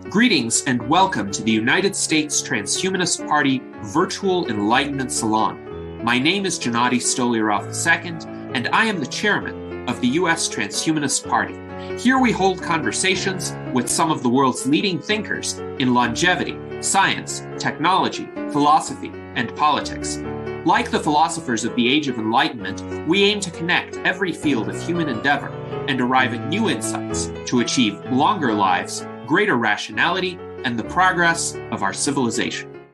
Greetings and welcome to the United States Transhumanist Party Virtual Enlightenment Salon. My name is Gennady Stolyarov II, and I am the chairman of the U.S. Transhumanist Party. Here we hold conversations with some of the world's leading thinkers in longevity, science, technology, philosophy, and politics. Like the philosophers of the Age of Enlightenment, we aim to connect every field of human endeavor and arrive at new insights to achieve longer lives, greater rationality, and the progress of our civilization.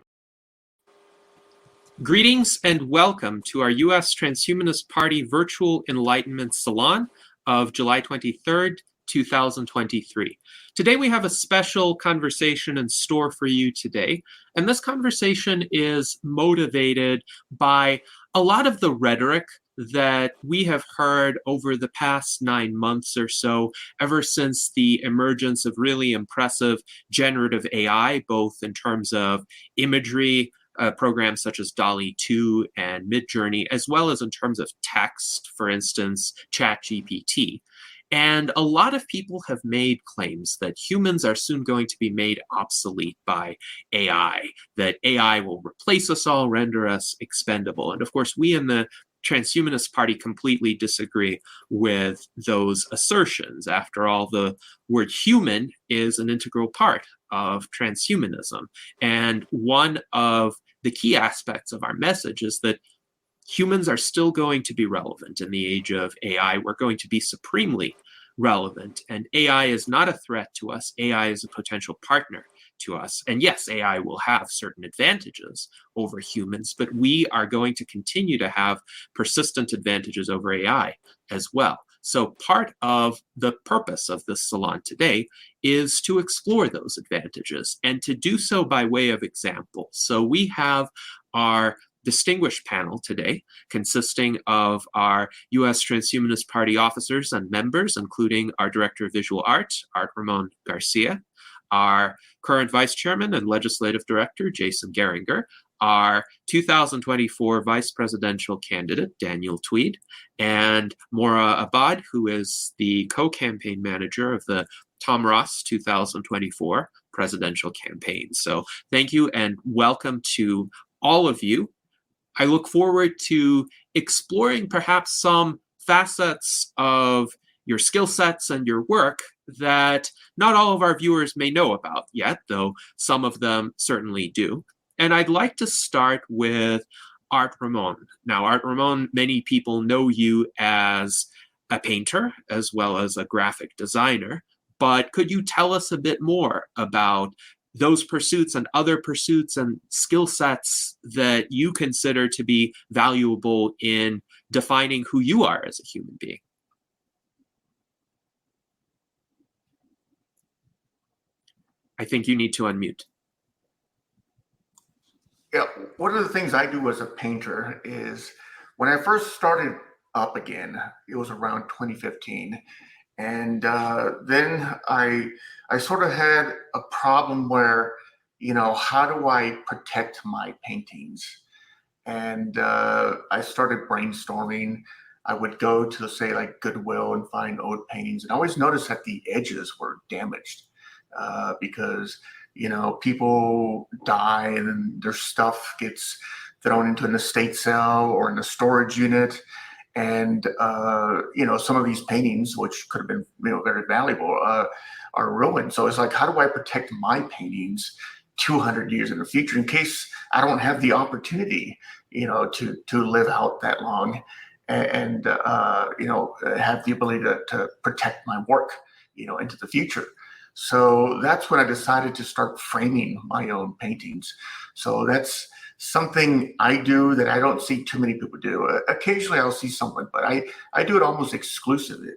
Greetings and welcome to our U.S. Transhumanist Party Virtual Enlightenment Salon of July 23rd, 2023. Today we have a special conversation in store for you today, and this conversation is motivated by a lot of the rhetoric that we have heard over the past 9 months or so, ever since the emergence of really impressive generative AI, both in terms of imagery, programs such as DALL-E 2 and Midjourney, as well as in terms of text, for instance, ChatGPT. And a lot of people have made claims that humans are soon going to be made obsolete by AI, that AI will replace us all, render us expendable. And of course, we in the Transhumanist Party completely disagree with those assertions. After all, the word human is an integral part of transhumanism. And one of the key aspects of our message is that humans are still going to be relevant in the age of AI. We're going to be supremely relevant. And AI is not a threat to us. AI is a potential partner to us. And yes, AI will have certain advantages over humans, but we are going to continue to have persistent advantages over AI as well. So part of the purpose of this salon today is to explore those advantages and to do so by way of example. So we have our distinguished panel today, consisting of our U.S. Transhumanist Party officers and members, including our Director of Visual Art, Art Ramon Garcia, our current Vice Chairman and Legislative Director, Jason Geringer, our 2024 Vice Presidential candidate, Daniel Tweed, and Maura Abad, who is the co-campaign manager of the Tom Ross 2024 presidential campaign. So thank you and welcome to all of you. I look forward to exploring perhaps some facets of your skill sets and your work that not all of our viewers may know about yet, though some of them certainly do. And I'd like to start with Art Ramon. Now, Art Ramon, many people know you as a painter as well as a graphic designer, but could you tell us a bit more about those pursuits and other pursuits and skill sets that you consider to be valuable in defining who you are as a human being? I think you need to unmute. Yeah, one of the things I do as a painter is when I first started up again, it was around 2015. And then I sort of had a problem where, how do I protect my paintings? And I started brainstorming. I would go to, say, like Goodwill and find old paintings. And I always noticed that the edges were damaged because, people die and then their stuff gets thrown into an estate sale or in a storage unit. And, some of these paintings, which could have been, very valuable, are ruined. So it's like, how do I protect my paintings 200 years in the future in case I don't have the opportunity, to live out that long and have the ability to protect my work, into the future. So that's when I decided to start framing my own paintings. So that's something I do that I don't see too many people do. Occasionally I'll see someone, but I do it almost exclusively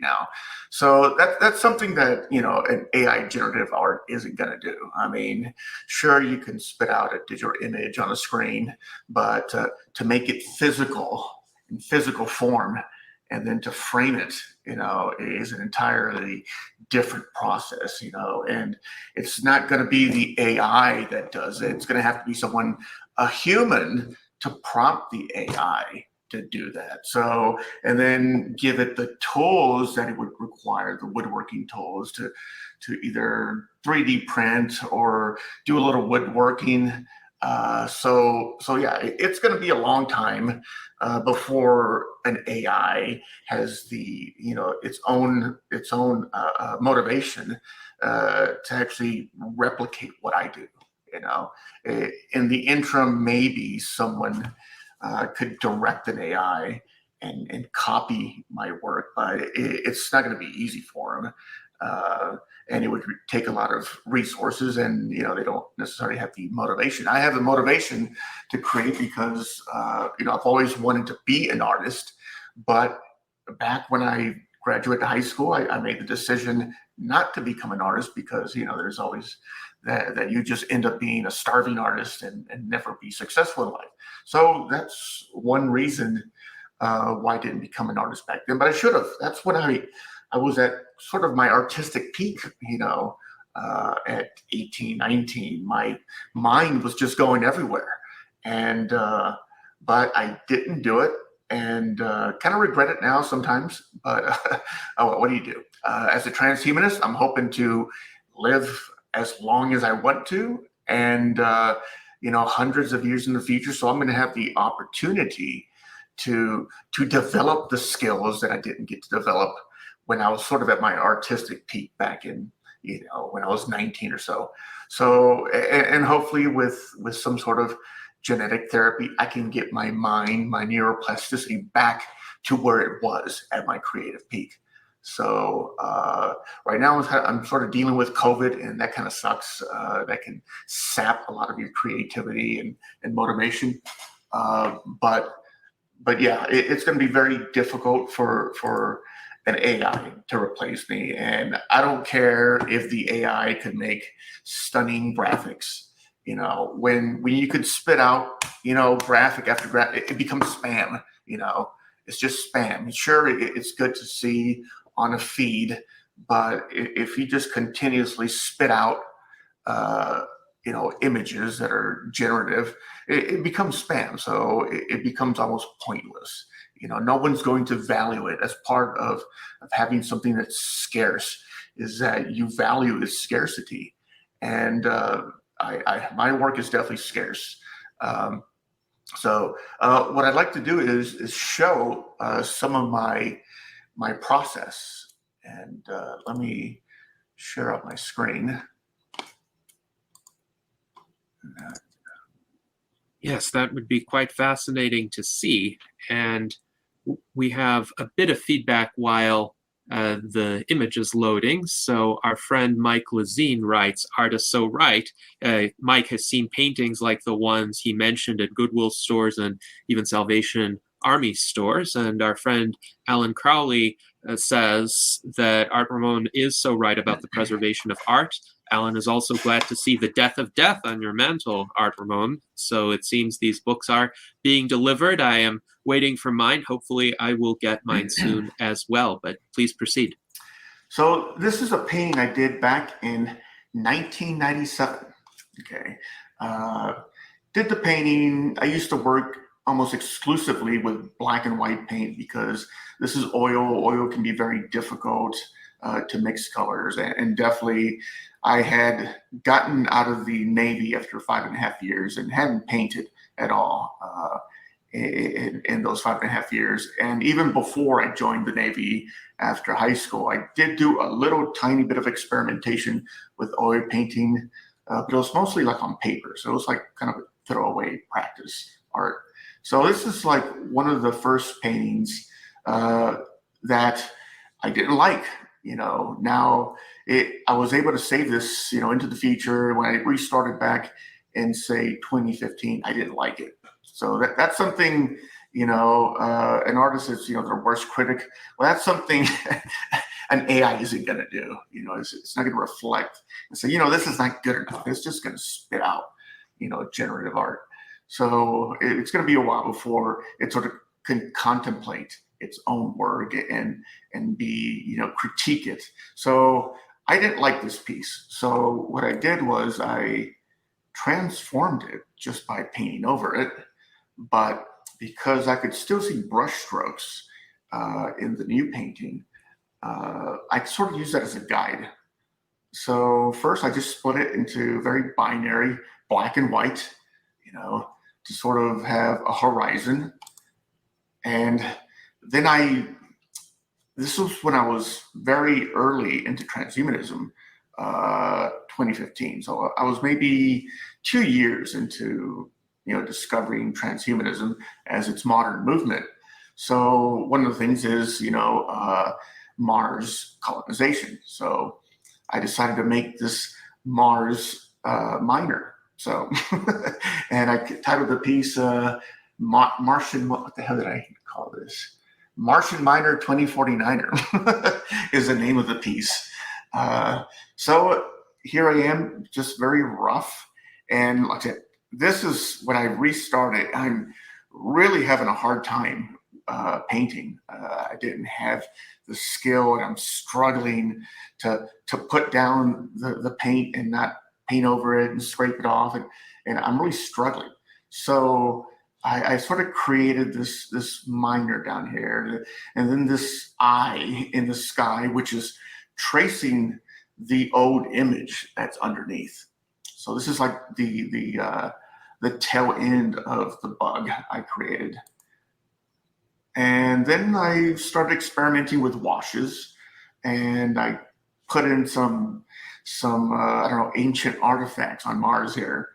now. So that's something that, an AI generative art isn't going to do. I mean, sure, you can spit out a digital image on a screen, but to make it physical, in physical form, and then to frame it, is an entirely different process, and it's not going to be the AI that does it. It's going to have to be someone, a human, to prompt the AI to do that. So, and then give it the tools that it would require, the woodworking tools to either 3D print or do a little woodworking. So yeah, it's going to be a long time before an AI has the, its own motivation to actually replicate what I do. In the interim, maybe someone could direct an AI and copy my work, but it's not going to be easy for them. And it would take a lot of resources, and they don't necessarily have the motivation. I have the motivation to create because I've always wanted to be an artist, but back when I graduated high school, I made the decision not to become an artist because there's always that you just end up being a starving artist and never be successful in life. So that's one reason why I didn't become an artist back then, but I should have. That's when I was at sort of my artistic peak, at 18, 19. My mind was just going everywhere. And, but I didn't do it, and kind of regret it now sometimes. But what do you do? As a transhumanist, I'm hoping to live as long as I want to, and hundreds of years in the future. So I'm going to have the opportunity to develop the skills that I didn't get to develop when I was sort of at my artistic peak back in, when I was 19 or so. So, and hopefully with some sort of genetic therapy, I can get my mind, my neuroplasticity back to where it was at my creative peak. So right now I'm sort of dealing with COVID, and that kind of sucks. That can sap a lot of your creativity and motivation. But yeah, it's going to be very difficult for an AI to replace me. And I don't care if the AI could make stunning graphics. When you could spit out, graphic after graphic, it becomes spam. It's just spam. Sure, it's good to see on a feed, but if you just continuously spit out, images that are generative, it becomes spam. So it becomes almost pointless. No one's going to value it. As part of having something that's scarce is that you value its scarcity. And my work is definitely scarce. So what I'd like to do is show some of my process. And let me share out my screen. Yes, that would be quite fascinating to see. And we have a bit of feedback while the image is loading. So our friend Mike Lazine writes, "Art is so right." Mike has seen paintings like the ones he mentioned at Goodwill stores and even Salvation Army stores. And our friend Alan Crowley says that Art Ramon is so right about the preservation of art. Alan is also glad to see The Death of Death on your mantle, Art Ramon. So it seems these books are being delivered. I am waiting for mine. Hopefully I will get mine soon as well, but please proceed. So this is a painting I did back in 1997. Okay. Did the painting. I used to work almost exclusively with black and white paint because this is oil. Oil can be very difficult to mix colors, and definitely I had gotten out of the Navy after 5.5 years and hadn't painted at all in those 5.5 years. And even before I joined the Navy after high school, I did do a little tiny bit of experimentation with oil painting, but it was mostly like on paper. So it was like kind of a throwaway practice art. So this is like one of the first paintings that I didn't like. Now I was able to save this, into the future. When I restarted back in, say, 2015, I didn't like it. So that's something, an artist is, their worst critic. Well, that's something an AI isn't going to do. It's not going to reflect and say, this is not good enough. It's just going to spit out, generative art. So it's going to be a while before it sort of can contemplate its own work and be, critique it. So I didn't like this piece. So what I did was I transformed it just by painting over it. But because I could still see brush strokes in the new painting, I sort of use that as a guide. So first I just split it into very binary, black and white, to sort of have a horizon. And then this was when I was very early into transhumanism, 2015. So I was maybe 2 years into, discovering transhumanism as its modern movement. So one of the things is, Mars colonization. So I decided to make this Mars miner. So, and I titled the piece Martian, what the hell did I call this? Martian Miner 2049er is the name of the piece. So here I am, just very rough. And like I said, this is when I restarted. I'm really having a hard time painting. I didn't have the skill, and I'm struggling to put down the paint and not paint over it and scrape it off. And I'm really struggling. So I sort of created this miner down here, and then this eye in the sky, which is tracing the old image that's underneath. So this is like the tail end of the bug I created. And then I started experimenting with washes, and I put in some I don't know, ancient artifacts on Mars here,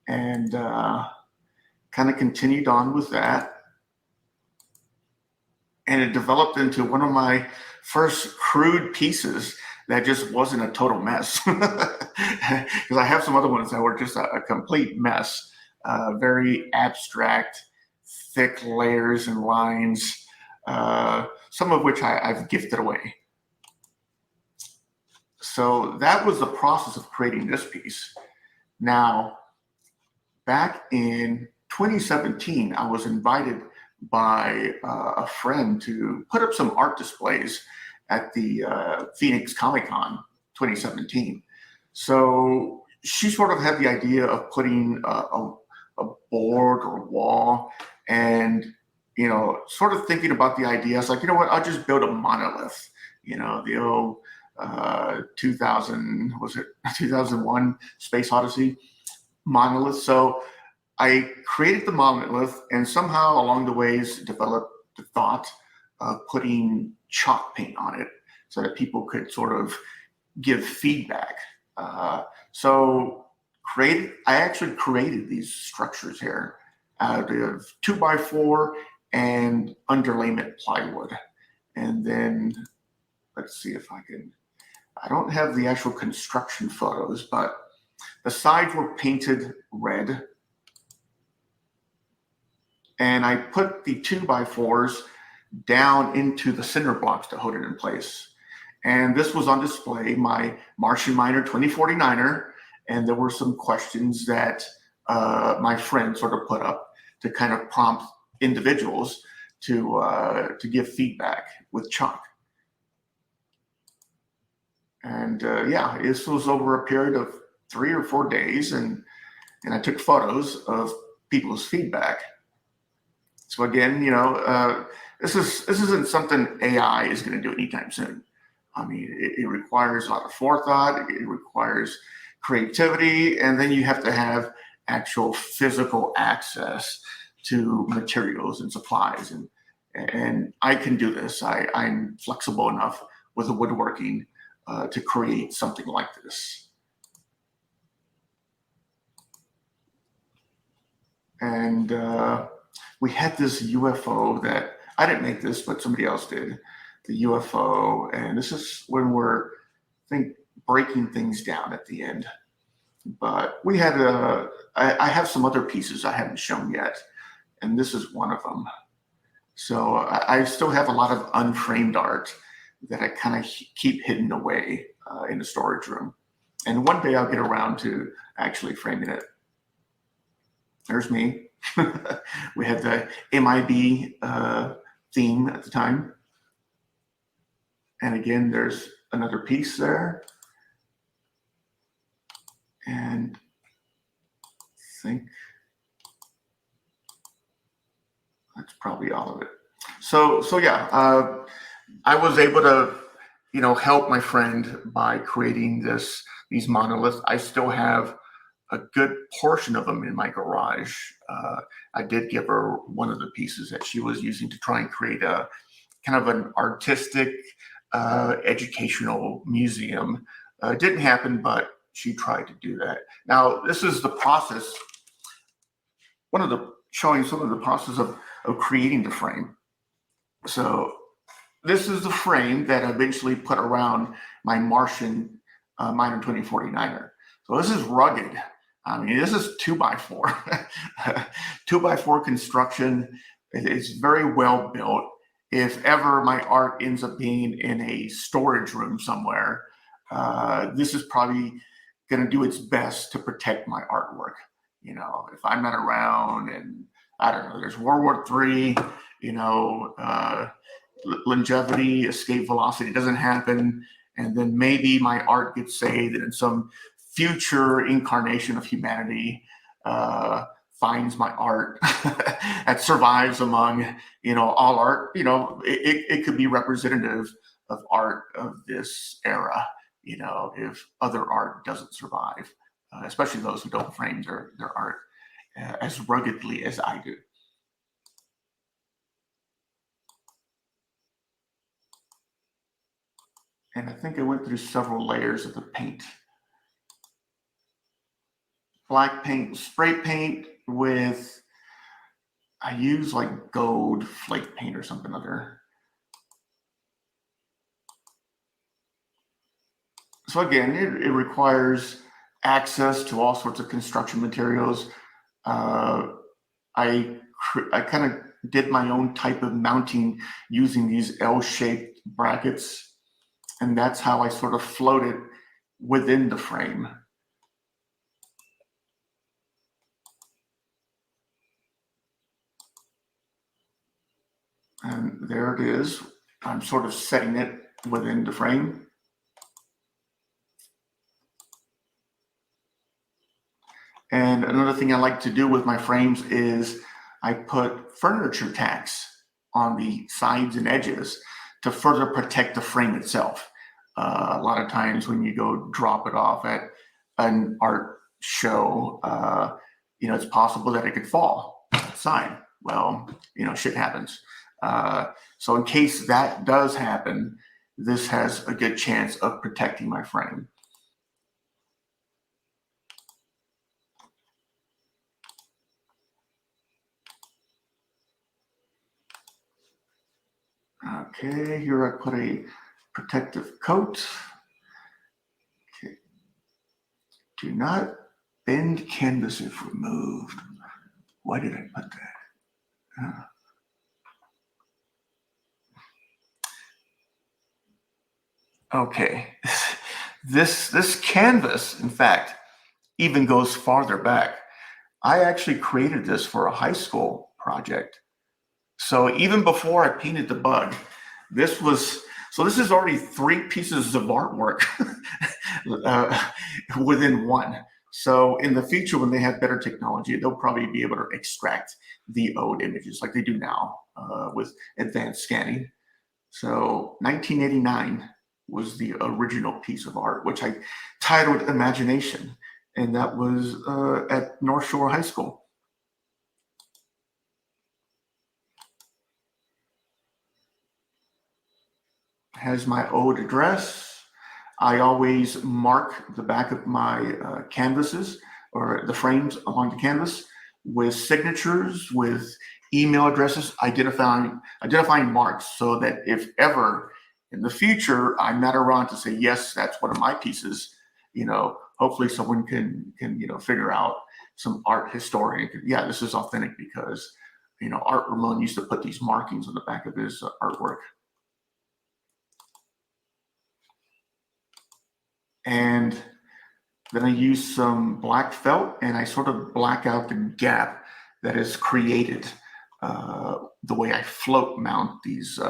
and kind of continued on with that. And it developed into one of my first crude pieces that just wasn't a total mess. Because I have some other ones that were just a complete mess, very abstract, thick layers and lines, some of which I've gifted away. So that was the process of creating this piece. Now, back in 2017, I was invited by a friend to put up some art displays at the Phoenix Comic Con 2017. So she sort of had the idea of putting a board or a wall, and sort of thinking about the idea. I was like, you know what, I'll just build a monolith. The old 2001 Space Odyssey monolith. So I created the monolith, and somehow along the ways developed the thought of putting chalk paint on it so that people could sort of give feedback. So I actually created these structures here out of 2x4 and underlayment plywood. And then let's see if I don't have the actual construction photos, but the sides were painted red. And I put the 2x4s down into the cinder blocks to hold it in place. And this was on display, my Martian Miner 2049er. And there were some questions that my friend sort of put up to kind of prompt individuals to give feedback with chalk. And yeah, this was over a period of 3 or 4 days, and I took photos of people's feedback. So again, this isn't something AI is going to do anytime soon. I mean, it requires a lot of forethought. It requires creativity, and then you have to have actual physical access to materials and supplies. And I can do this. I'm flexible enough with the woodworking to create something like this. And we had this UFO that I didn't make this, but somebody else did. The UFO, and this is when we're, I think, breaking things down at the end. But we had I have some other pieces I haven't shown yet, and this is one of them. So I still have a lot of unframed art that I kind of keep hidden away in the storage room. And one day I'll get around to actually framing it. There's me. We had the MIB theme at the time. And again, there's another piece there. And I think That's probably all of it. So yeah, I was able to, help my friend by creating these monoliths. I still have a good portion of them in my garage. I did give her one of the pieces that she was using to try and create a kind of an artistic, educational museum. It didn't happen, but she tried to do that. Now, this is the process. Showing some of the process of creating the frame. So this is the frame that I eventually put around my Martian Miner 2049er. So this is rugged. I mean, this is 2x4. 2x4 construction. It's very well built. If ever my art ends up being in a storage room somewhere, this is probably going to do its best to protect my artwork. If I'm not around and I don't know, there's World War III, longevity, escape velocity doesn't happen, and then maybe my art gets saved, and in some future incarnation of humanity finds my art that survives among all art. It could be representative of art of this era. If other art doesn't survive, especially those who don't frame their art as ruggedly as I do. And I think I went through several layers of the paint. Black paint, spray paint with, I use like gold flake paint or something other. So again, it requires access to all sorts of construction materials. I kind of did my own type of mounting using these L-shaped brackets, and that's how I sort of floated within the frame. And there it is. I'm sort of setting it within the frame. And another thing I like to do with my frames is I put furniture tacks on the sides and edges to further protect the frame itself. A lot of times when you go drop it off at an art show, it's possible that it could fall outside. Well, shit happens. So in case that does happen, this has a good chance of protecting my frame. Okay, here I put a protective coat. Okay. Do not bend canvas if removed. Why did I put that? Okay, this canvas, in fact, even goes farther back. I actually created this for a high school project. So even before I painted the bug, this is already 3 pieces of artwork within one. So in the future, when they have better technology, they'll probably be able to extract the old images like they do now with advanced scanning. So 1989 was the original piece of art, which I titled Imagination. And that was at North Shore High School. Has my old address. I always mark the back of my canvases or the frames along the canvas with signatures, with email addresses, identifying marks, so that if ever in the future I'm not around to say, yes, that's one of my pieces, hopefully someone can figure out, some art historian, yeah, this is authentic because, Art Ramon used to put these markings on the back of his artwork. And then I use some black felt and I sort of black out the gap that is created the way I float mount these,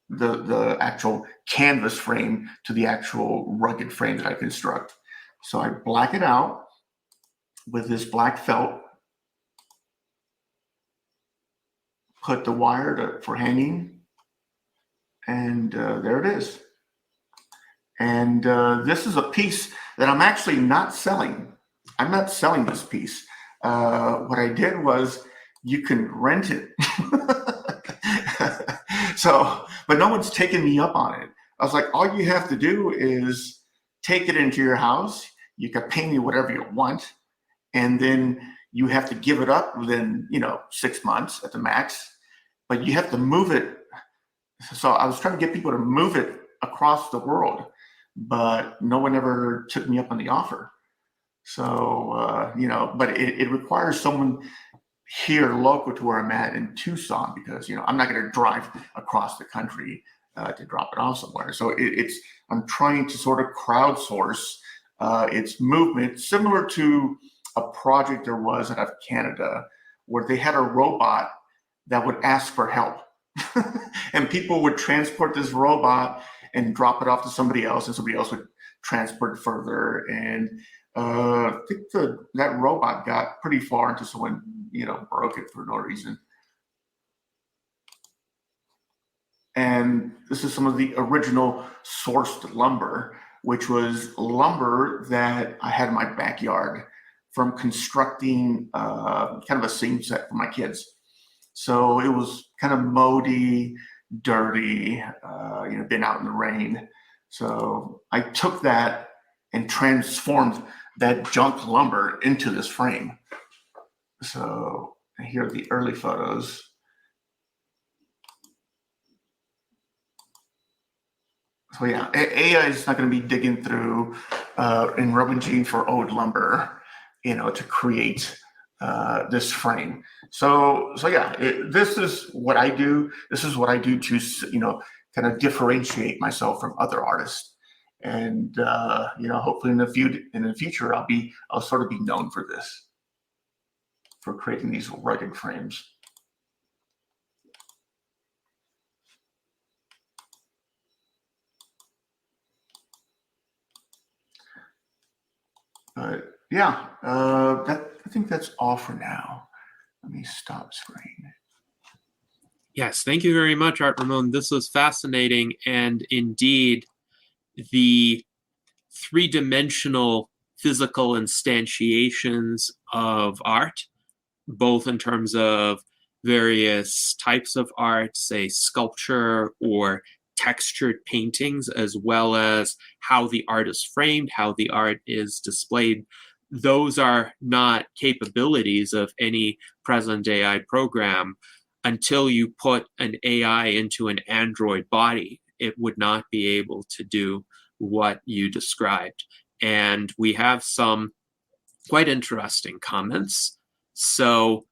the actual canvas frame to the actual rugged frame that I construct. So I black it out with this black felt. put the wire for hanging, and there it is. And this is a piece that I'm actually not selling. I'm not selling this piece. What I did was you can rent it. So, but no one's taken me up on it. I was like, all you have to do is take it into your house. You can pay me whatever you want. And then you have to give it up within, 6 months at the max, but you have to move it. So I was trying to get people to move it across the world, but no one ever took me up on the offer. So, but it requires someone here local to where I'm at in Tucson, because, I'm not going to drive across the country to drop it off somewhere. So I'm trying to sort of crowdsource its movement, similar to a project there was out of Canada where they had a robot that would ask for help. And people would transport this robot and drop it off to somebody else, and somebody else would transport it further. And I think that robot got pretty far until someone, broke it for no reason. And this is some of the original sourced lumber, which was lumber that I had in my backyard from constructing kind of a scene set for my kids. So it was kind of moldy, dirty, been out in the rain. So I took that and transformed that junk lumber into this frame. So here are the early photos. So yeah, AI is not going to be digging through in Robin Jean for old lumber, to create this frame. So yeah, this is what I do. This is what I do to, kind of differentiate myself from other artists. And hopefully in the future, I'll sort of be known for this, for creating these rugged frames. But yeah, I think that's all for now. Let me stop screen. Yes, thank you very much, Art Ramon. This was fascinating, and indeed, the three-dimensional physical instantiations of art, both in terms of various types of art, say sculpture or textured paintings, as well as how the art is framed, how the art is displayed. Those are not capabilities of any present AI program. Until you put an AI into an Android body, it would not be able to do what you described. And we have some quite interesting comments. So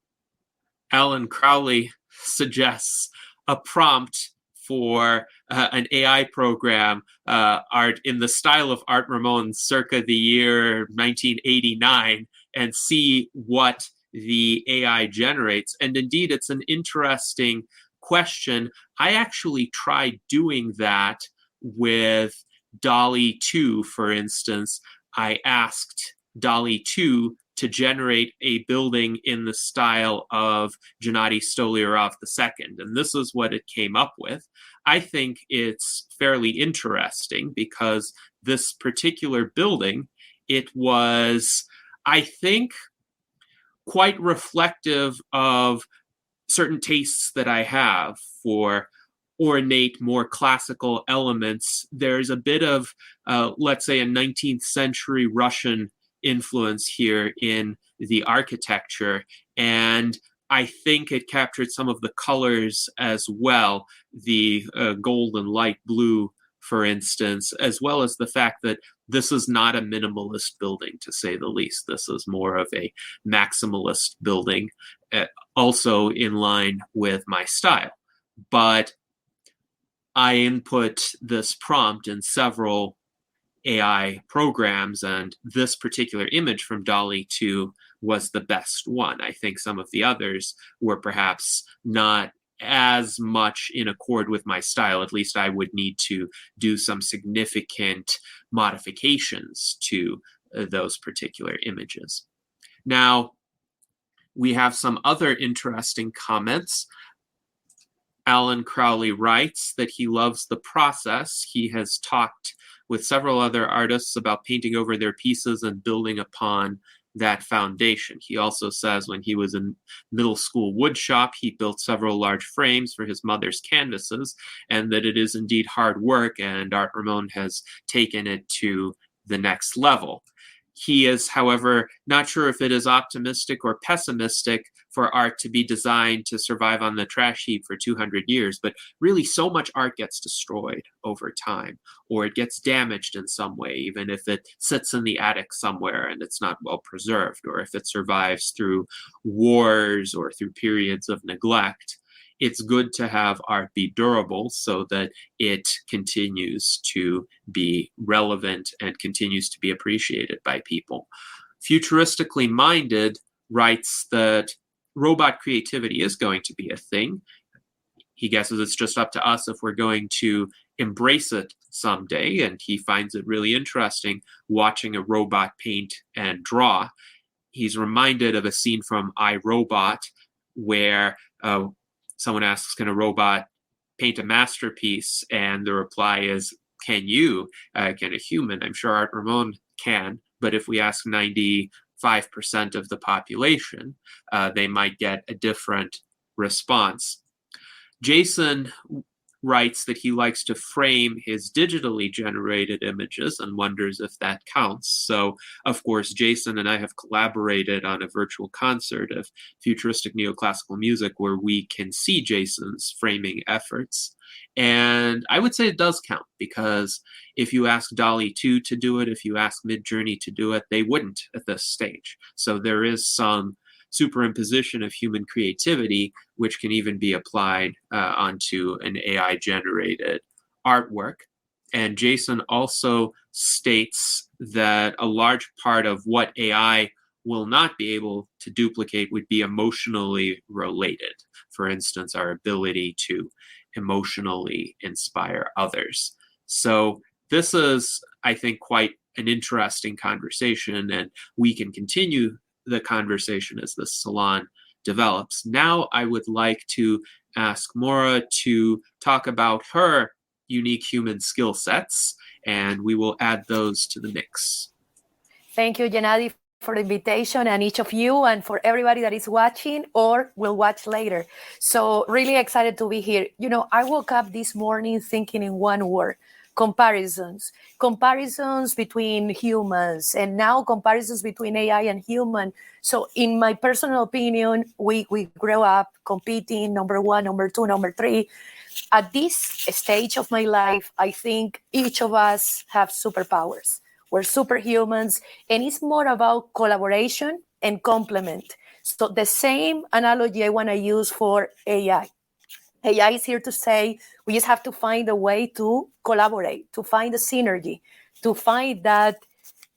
Alan Crowley suggests a prompt for an AI program, art in the style of Art Ramon circa the year 1989, and see what the AI generates. And indeed, it's an interesting question. I actually tried doing that with DALL-E 2, for instance. I asked DALL-E 2 to generate a building in the style of Gennady Stolyarov II. And this is what it came up with. I think it's fairly interesting because this particular building, it was, I think, quite reflective of certain tastes that I have for ornate, more classical elements. There's a bit of, let's say, a 19th century Russian influence here in the architecture. And I think it captured some of the colors as well, the gold and light blue, for instance, as well as the fact that this is not a minimalist building, to say the least. This is more of a maximalist building, also in line with my style. But I input this prompt in several AI programs, and this particular image from DALL-E 2 was the best one. I think some of the others were perhaps not as much in accord with my style. At least I would need to do some significant modifications to those particular images. Now, we have some other interesting comments. Alan Crowley writes that he loves the process. He has talked with several other artists about painting over their pieces and building upon that foundation. He also says when he was in middle school woodshop, he built several large frames for his mother's canvases, and that it is indeed hard work, and Art Ramon has taken it to the next level. He is, however, not sure if it is optimistic or pessimistic for art to be designed to survive on the trash heap for 200 years, but really so much art gets destroyed over time, or it gets damaged in some way, even if it sits in the attic somewhere and it's not well preserved, or if it survives through wars or through periods of neglect. It's good to have art be durable so that it continues to be relevant and continues to be appreciated by people. Futuristically Minded writes that robot creativity is going to be a thing. He guesses it's just up to us if we're going to embrace it someday, and he finds it really interesting watching a robot paint and draw. He's reminded of a scene from I, Robot where someone asks, can a robot paint a masterpiece? And the reply is, can you? Can a human? I'm sure Art Ramon can, but if we ask 95% of the population, they might get a different response. Jason writes that he likes to frame his digitally generated images and wonders if that counts. So, of course, Jason and I have collaborated on a virtual concert of futuristic neoclassical music where we can see Jason's framing efforts. And I would say it does count, because if you ask DALL-E 2 to do it, if you ask Midjourney to do it, they wouldn't at this stage. So there is some superimposition of human creativity, which can even be applied onto an AI-generated artwork. And Jason also states that a large part of what AI will not be able to duplicate would be emotionally related. For instance, our ability to emotionally inspire others. So this is, I think, quite an interesting conversation, and we can continue the conversation as the salon develops. Now I would like to ask Maura to talk about her unique human skill sets, and we will add those to the mix. Thank you, Gennady, for the invitation, and each of you, and for everybody that is watching or will watch later. So really excited to be here. You know, I woke up this morning thinking in one word: comparisons between humans, and now comparisons between AI and human. So in my personal opinion, we grow up competing, number one, number two, number three. At this stage of my life, I think each of us have superpowers. We're superhumans, and it's more about collaboration and complement. So the same analogy I want to use for AI. AI is here to say we just have to find a way to collaborate, to find a synergy, to find that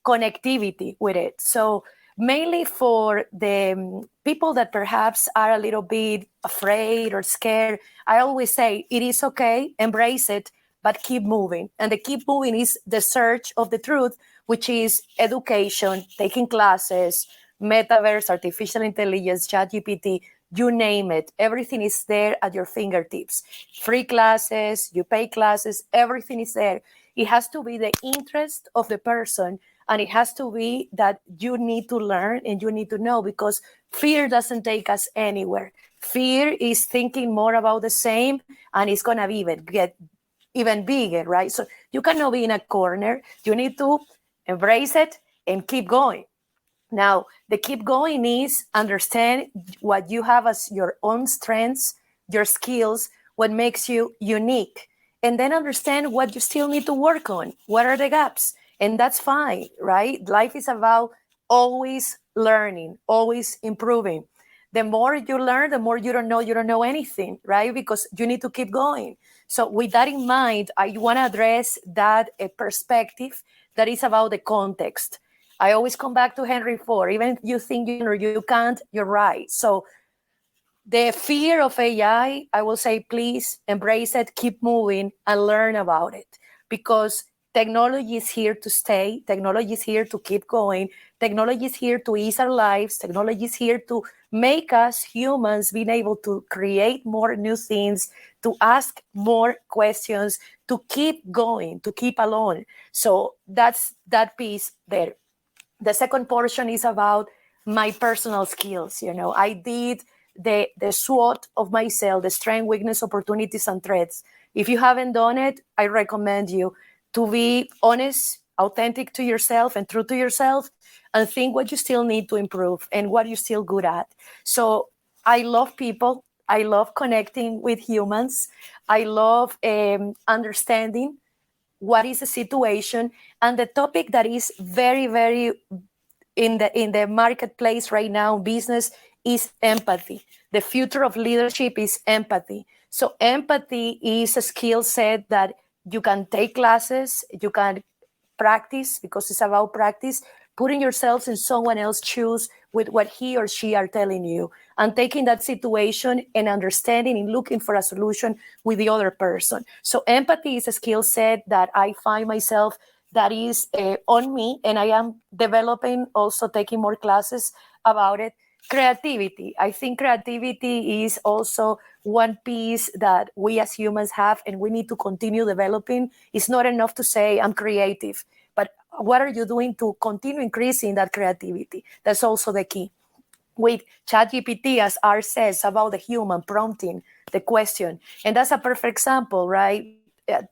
connectivity with it. So mainly for the people that perhaps are a little bit afraid or scared, I always say it is okay, embrace it, but keep moving. And the keep moving is the search of the truth, which is education, taking classes, metaverse, artificial intelligence, ChatGPT, you name it. Everything is there at your fingertips. Free classes, you pay classes, everything is there. It has to be the interest of the person, and it has to be that you need to learn and you need to know, because fear doesn't take us anywhere. Fear is thinking more about the same, and it's going to get even bigger, right? So you cannot be in a corner. You need to embrace it and keep going. Now, the keep going is understand what you have as your own strengths, your skills, what makes you unique, and then understand what you still need to work on. What are the gaps? And that's fine, right? Life is about always learning, always improving. The more you learn, the more you don't know anything, right? Because you need to keep going. So with that in mind, I want to address that perspective that is about the context. I always come back to Henry Ford. Even if you think you can't, you're right. So the fear of AI, I will say, please embrace it, keep moving, and learn about it. Because Technology is here to stay. Technology is here to keep going. Technology is here to ease our lives. Technology is here to make us humans being able to create more new things, to ask more questions, to keep going, to keep alone. So that's that piece there. The second portion is about my personal skills. I did the SWOT of myself, the strength, weakness, opportunities, and threats. If you haven't done it, I recommend you to be honest, authentic to yourself and true to yourself, and think what you still need to improve and what you're still good at. So I love people. I love connecting with humans. I love understanding what is the situation, and the topic that is very, very in the marketplace right now, business, is empathy. The future of leadership is empathy. So empathy is a skill set that you can take classes, you can practice, because it's about practice, putting yourselves in someone else's shoes with what he or she are telling you, and taking that situation and understanding and looking for a solution with the other person. So empathy is a skill set that I find myself that is on me, and I am developing, also taking more classes about it. Creativity. I think creativity is also one piece that we as humans have, and we need to continue developing. It's not enough to say I'm creative, but what are you doing to continue increasing that creativity? That's also the key. With ChatGPT, as R says, about the human prompting the question. And that's a perfect example, right?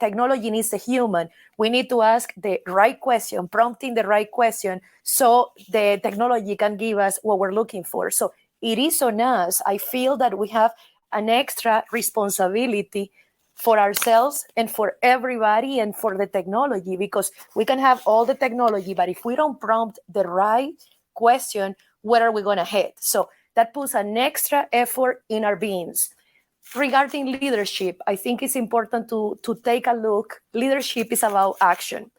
Technology needs the human. We need to ask the right question, prompting the right question, so the technology can give us what we're looking for. So it is on us. I feel that we have an extra responsibility for ourselves and for everybody and for the technology, because we can have all the technology, but if we don't prompt the right question, where are we going to head? So that puts an extra effort in our beings. Regarding leadership, I think it's important to take a look. Leadership is about action.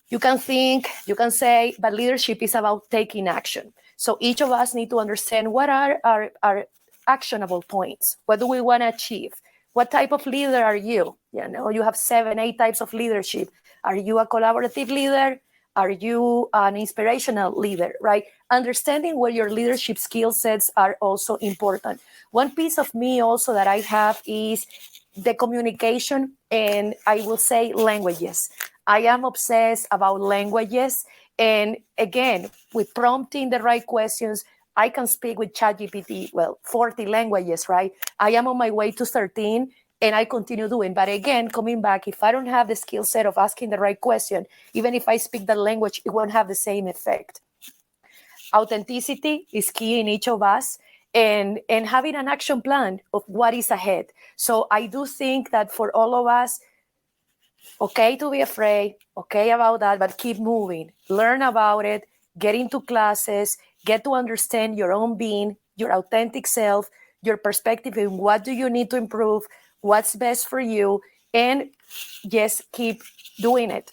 You can think, you can say, but leadership is about taking action. So each of us need to understand what are our actionable points. What do we want to achieve? What type of leader are you? You have 7, 8 types of leadership. Are you a collaborative leader? Are you an inspirational leader, right? Understanding where your leadership skill sets are also important. One piece of me also that I have is the communication, and I will say languages. I am obsessed about languages. And again, with prompting the right questions, I can speak with ChatGPT, 40 languages, right? I am on my way to 13, and I continue doing. But again, coming back, if I don't have the skill set of asking the right question, even if I speak the language, it won't have the same effect. Authenticity is key in each of us, and having an action plan of what is ahead. So I do think that for all of us, okay to be afraid, okay about that, but keep moving. Learn about it, get into classes, get to understand your own being, your authentic self, your perspective, and what do you need to improve, what's best for you, and just keep doing it.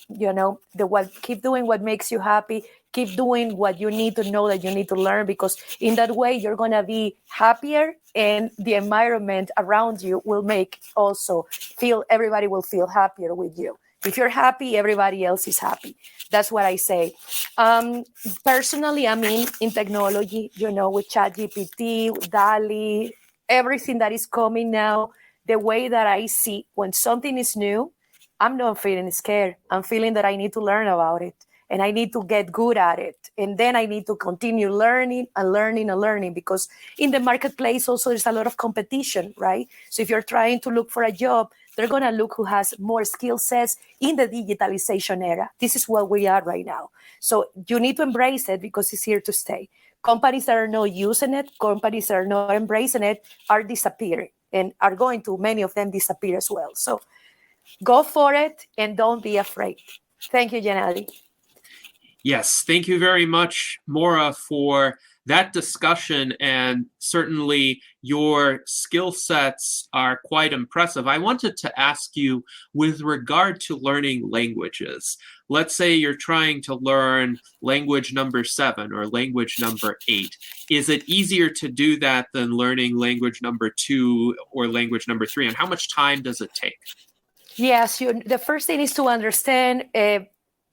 Keep doing what makes you happy. Keep doing what you need to know that you need to learn, because in that way you're going to be happier, and the environment around you will make also everybody will feel happier with you. If you're happy, everybody else is happy. That's what I say. Personally, I mean, in technology, with ChatGPT, DALI, everything that is coming now, the way that I see when something is new, I'm not feeling scared. I'm feeling that I need to learn about it, and I need to get good at it. And then I need to continue learning and learning and learning, because in the marketplace also there's a lot of competition, right? So if you're trying to look for a job, they're going to look who has more skill sets in the digitalization era. This is where we are right now. So you need to embrace it, because it's here to stay. Companies that are not using it, companies that are not embracing it, are disappearing, and are going to, many of them, disappear as well. So go for it, and don't be afraid. Thank you, Gennady. Yes, thank you very much, Maura, for that discussion, and certainly your skill sets are quite impressive. I wanted to ask you, with regard to learning languages, let's say you're trying to learn language number 7 or language number 8. Is it easier to do that than learning language number 2 or language number 3? And how much time does it take? Yes, the first thing is to understand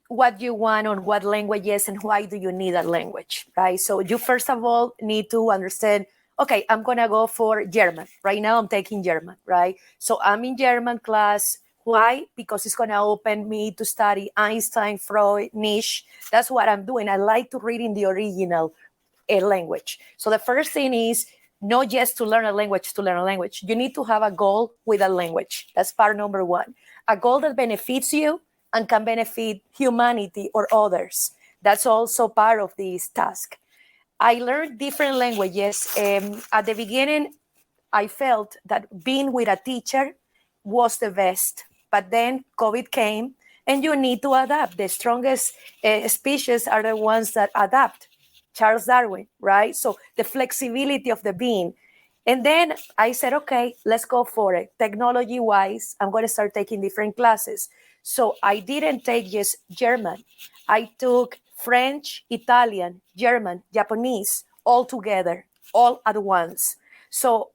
what you want on what languages and why do you need a language, right? So you first of all need to understand, okay, I'm going to go for German. Right now I'm taking German, right? So I'm in German class. Why? Because it's going to open me to study Einstein, Freud, Nietzsche. That's what I'm doing. I like to read in the original language. So the first thing is not just to learn a language to learn a language. You need to have a goal with a language. That's part number one. A goal that benefits you and can benefit humanity or others. That's also part of this task. I learned different languages. At the beginning, I felt that being with a teacher was the best. But then COVID came and you need to adapt. The strongest species are the ones that adapt. Charles Darwin, right? So the flexibility of the being. And then I said, okay, let's go for it. Technology wise, I'm going to start taking different classes. So I didn't take just German. I took French, Italian, German, Japanese, all together, all at once. So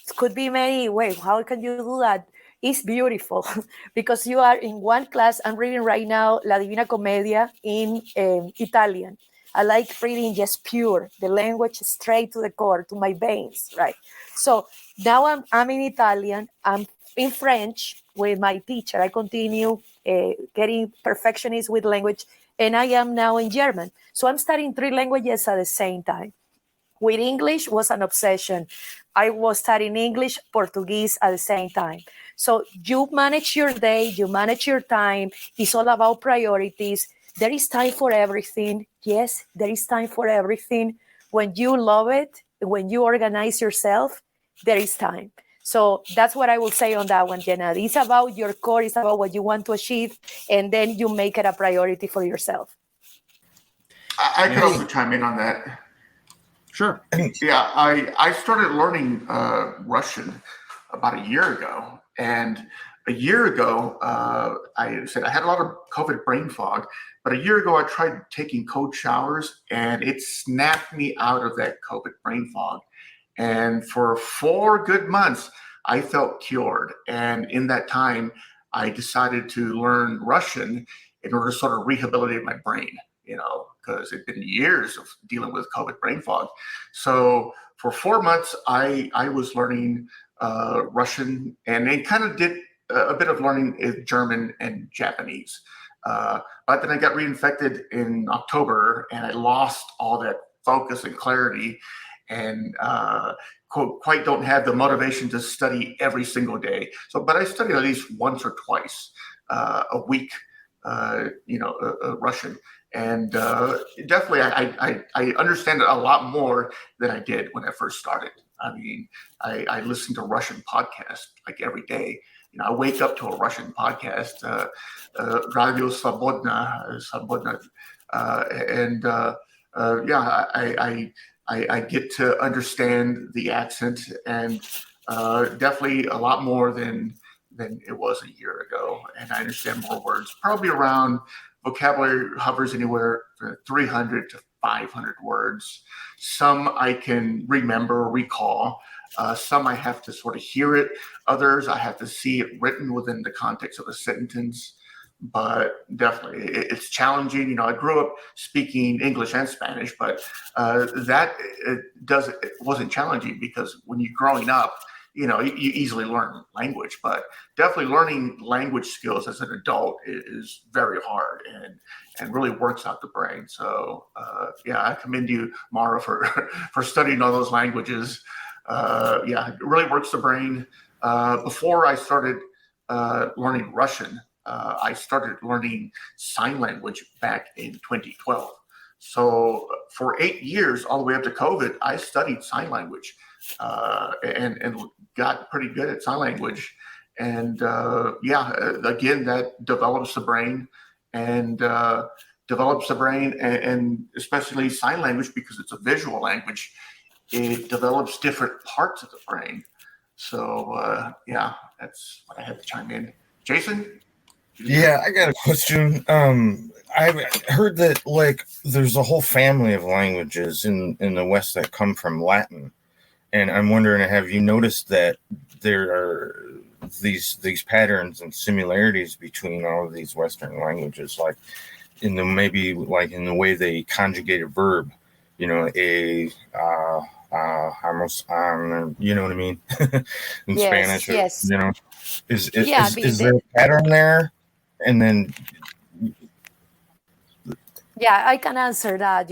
it could be many ways. How can you do that? It's beautiful because you are in one class. I'm reading right now La Divina Commedia in Italian. I like reading just pure, the language straight to the core, to my veins, right? So now I'm in Italian. I'm in French with my teacher. I continue getting perfectionist with language, and I am now in German. So I'm studying 3 languages at the same time. With English was an obsession. I was studying English, Portuguese at the same time. So you manage your day, you manage your time. It's all about priorities. There is time for everything. Yes, there is time for everything. When you love it, when you organize yourself, there is time. So that's what I will say on that one, Jenna. It's about your core, it's about what you want to achieve, and then you make it a priority for yourself. I could also chime in on that. Sure. Yeah, I started learning Russian about a year ago. And a year ago, I said I had a lot of COVID brain fog. But a year ago, I tried taking cold showers and it snapped me out of that COVID brain fog. And for 4 good months, I felt cured. And in that time, I decided to learn Russian in order to sort of rehabilitate my brain, because it'd been years of dealing with COVID brain fog. So for 4 months, I was learning Russian, and then kind of did a bit of learning German and Japanese. But then I got reinfected in October, and I lost all that focus and clarity, and quite don't have the motivation to study every single day. So, but I study at least once or twice a week, Russian. And definitely, I understand it a lot more than I did when I first started. I mean, I listen to Russian podcasts like every day. I wake up to a Russian podcast, Radio Svobodna, and I get to understand the accent, and definitely a lot more than it was a year ago. And I understand more words. Probably around vocabulary hovers anywhere from 300 to 500 words. Some I can remember, recall. Some I have to sort of hear it. Others I have to see it written within the context of a sentence. But definitely, it's challenging. I grew up speaking English and Spanish, but it wasn't challenging because when you're growing up, you easily learn language. But definitely learning language skills as an adult is very hard and really works out the brain. So I commend you, Mara, for studying all those languages. It really works the brain. Before I started learning Russian, I started learning sign language back in 2012. So for 8 years, all the way up to COVID, I studied sign language and got pretty good at sign language. And again, that develops the brain and especially sign language because it's a visual language. It develops different parts of the brain. So that's what I had to chime in. Jason? Yeah, I got a question. I've heard that there's a whole family of languages in the West that come from Latin, and I'm wondering, have you noticed that there are these patterns and similarities between all of these Western languages, like in the way they conjugate a verb, almost you know what I mean? In Yes, Spanish, yes. is there a pattern there? And then Yeah, I can answer that.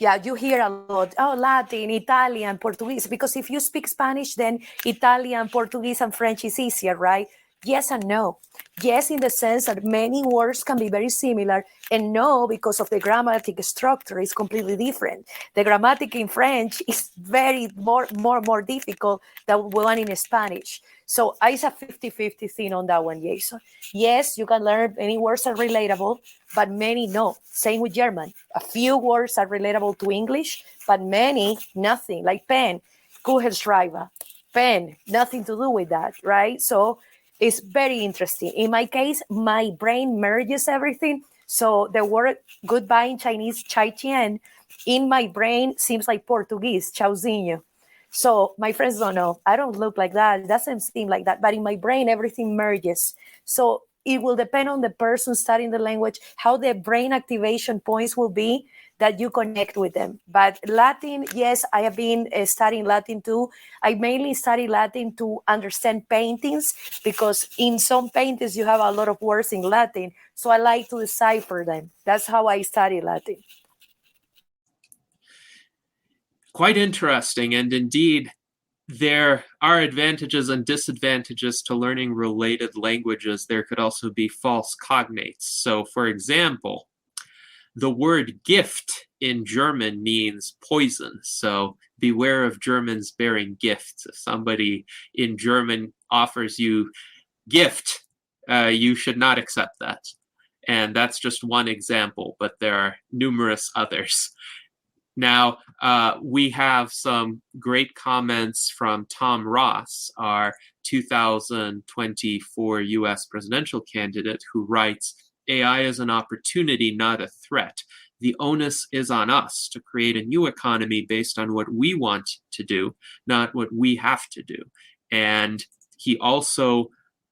Yeah, you hear a lot, oh, Latin, Italian, Portuguese, because if you speak Spanish, then Italian, Portuguese, and French is easier, right? Yes and no. Yes, in the sense that many words can be very similar, and no, because of the grammatic structure is completely different. The grammatic in French is very more difficult than one in Spanish. So it's a 50-50 thing on that one, Jason. Yes, you can learn many words are relatable, but many no. Same with German. A few words are relatable to English, but many, nothing. Like pen, Kugelschreiber, pen, nothing to do with that, right? So it's very interesting. In my case, my brain merges everything. So the word goodbye in Chinese, chai tian, in my brain seems like Portuguese, chauzinho. So my friends don't know. I don't look like that. It doesn't seem like that. But in my brain, everything merges. So it will depend on the person studying the language, how the brain activation points will be that you connect with them. But Latin, yes, I have been studying Latin too. I mainly study Latin to understand paintings, because in some paintings you have a lot of words in Latin. So I like to decipher them. That's how I study Latin. Quite interesting. And indeed, there are advantages and disadvantages to learning related languages. There could also be false cognates. So, for example, the word gift in German means poison. So beware of Germans bearing gifts. If somebody in German offers you gift, you should not accept that. And that's just one example, but there are numerous others. Now, we have some great comments from Tom Ross, our 2024 US presidential candidate, who writes, AI is an opportunity, not a threat. The onus is on us to create a new economy based on what we want to do, not what we have to do. And he also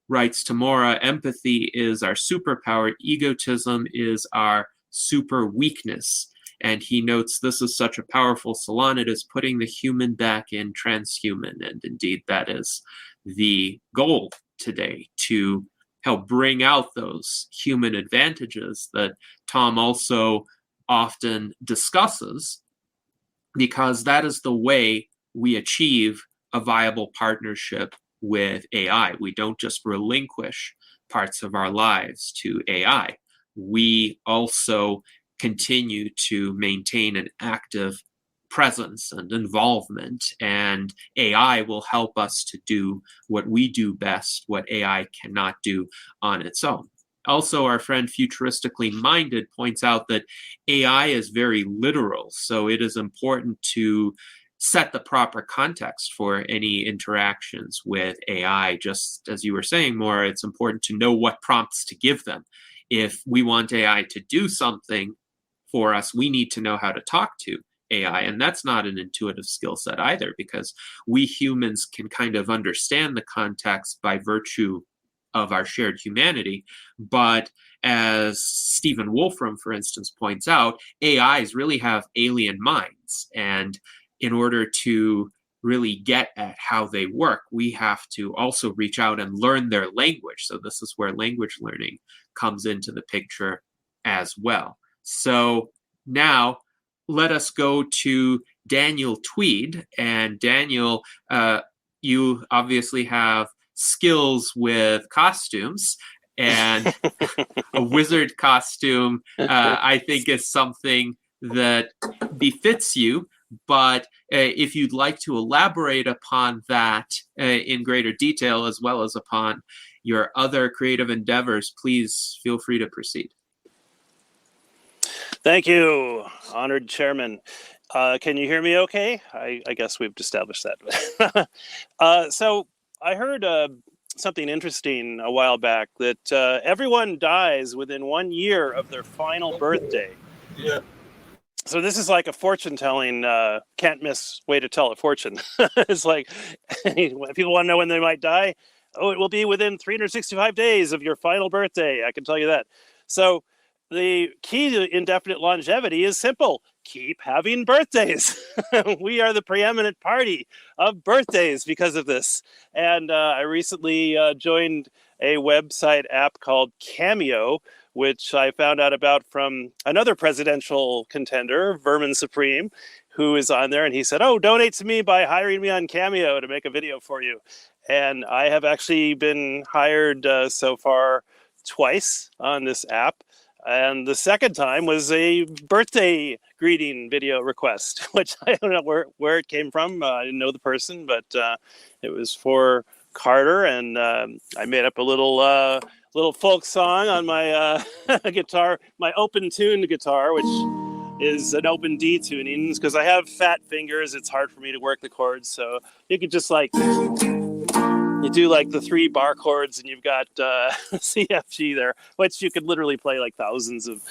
writes to Mora, empathy is our superpower, egotism is our super weakness. And he notes this is such a powerful salon, it is putting the human back in transhuman. And indeed, that is the goal today, to help bring out those human advantages that Tom also often discusses, because that is the way we achieve a viable partnership with AI. We don't just relinquish parts of our lives to AI. We also continue to maintain an active presence and involvement, and AI will help us to do what we do best, what AI cannot do on its own. Also, our friend Futuristically Minded points out that AI is very literal, so it is important to set the proper context for any interactions with AI. Just as you were saying, Maura, it's important to know what prompts to give them. If we want AI to do something for us, we need to know how to talk to AI, and that's not an intuitive skill set either, because we humans can kind of understand the context by virtue of our shared humanity. But as Stephen Wolfram, for instance, points out, AIs really have alien minds, and in order to really get at how they work, we have to also reach out and learn their language. So this is where language learning comes into the picture as well. So now let us go to Daniel Tweed. And Daniel, you obviously have skills with costumes, and a wizard costume, I think, is something that befits you. But if you'd like to elaborate upon that in greater detail, as well as upon your other creative endeavors, please feel free to proceed. Thank you, honored chairman. Can you hear me okay? I guess we've established that. So I heard something interesting a while back, that everyone dies within 1 year of their final birthday. Yeah. So this is like a fortune-telling, can't miss way to tell a fortune. It's like, people want to know when they might die. Oh, it will be within 365 days of your final birthday. I can tell you that. So the key to indefinite longevity is simple. Keep having birthdays. We are the preeminent party of birthdays because of this. And I recently joined a website app called Cameo, which I found out about from another presidential contender, Vermin Supreme, who is on there. And he said, oh, donate to me by hiring me on Cameo to make a video for you. And I have actually been hired so far twice on this app. And the second time was a birthday greeting video request, which I don't know where it came from. I didn't know the person, but it was for Carter. And I made up a little folk song on my guitar, my open tuned guitar, which is an open D tuning. Because I have fat fingers, it's hard for me to work the chords. So you could just like... You do like the 3 bar chords, and you've got C, F, G there, which you could literally play like thousands of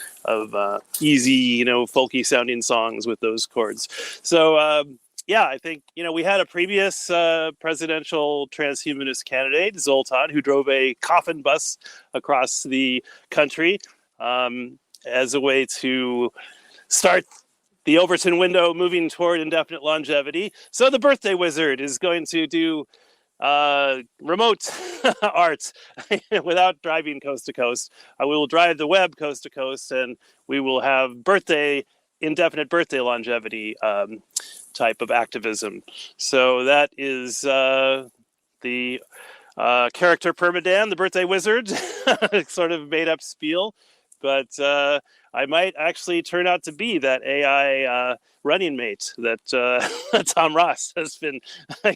easy, folky sounding songs with those chords. So yeah, I think we had a previous presidential transhumanist candidate, Zoltan, who drove a coffin bus across the country as a way to start the Overton window moving toward indefinite longevity. So the birthday wizard is going to do remote art without driving coast to coast. We will drive the web coast to coast, and we will have indefinite birthday longevity type of activism. So that is the character Permadan, the birthday wizard, sort of made up spiel. But I might actually turn out to be that AI running mate that Tom Ross has been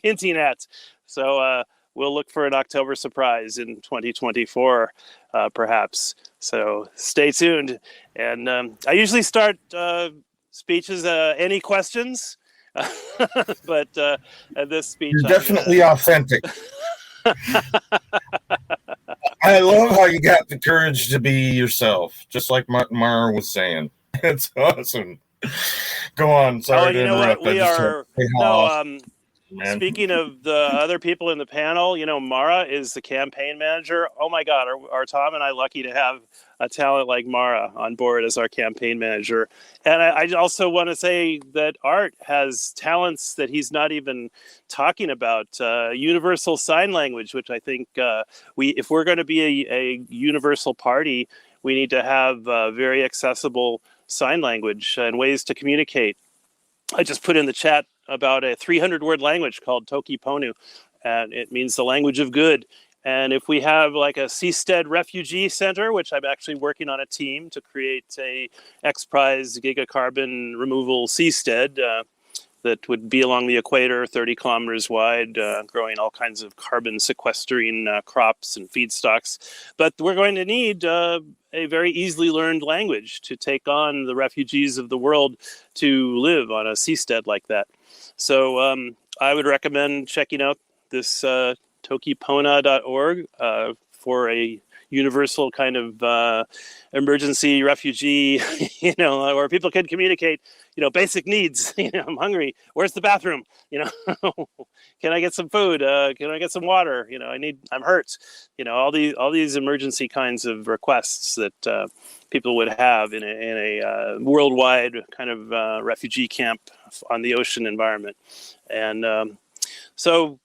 hinting at. So we'll look for an October surprise in 2024, perhaps. So stay tuned. And I usually start speeches, any questions? But at this speech... You're definitely authentic. I love how you got the courage to be yourself, just like Mara was saying. It's awesome. Go on. Sorry to interrupt. We are... Speaking of the other people in the panel, Mara is the campaign manager. Oh my God, are Tom and I lucky to have a talent like Mara on board as our campaign manager. And I also want to say that Art has talents that he's not even talking about. Universal sign language, which I think if we're going to be a universal party, we need to have very accessible sign language and ways to communicate. I just put in the chat about a 300-word language called Toki Ponu, and it means the language of good. And if we have like a Seastead Refugee Center, which I'm actually working on a team to create a X-Prize gigacarbon removal seastead that would be along the equator, 30 kilometers wide, growing all kinds of carbon sequestering crops and feedstocks. But we're going to need a very easily learned language to take on the refugees of the world to live on a seastead like that. So I would recommend checking out this tokipona.org for a universal kind of emergency refugee, where people can communicate, basic needs. I'm hungry. Where's the bathroom? Can I get some food? Can I get some water? I'm hurt. All these emergency kinds of requests that people would have in a worldwide kind of refugee camp on the ocean environment. And so,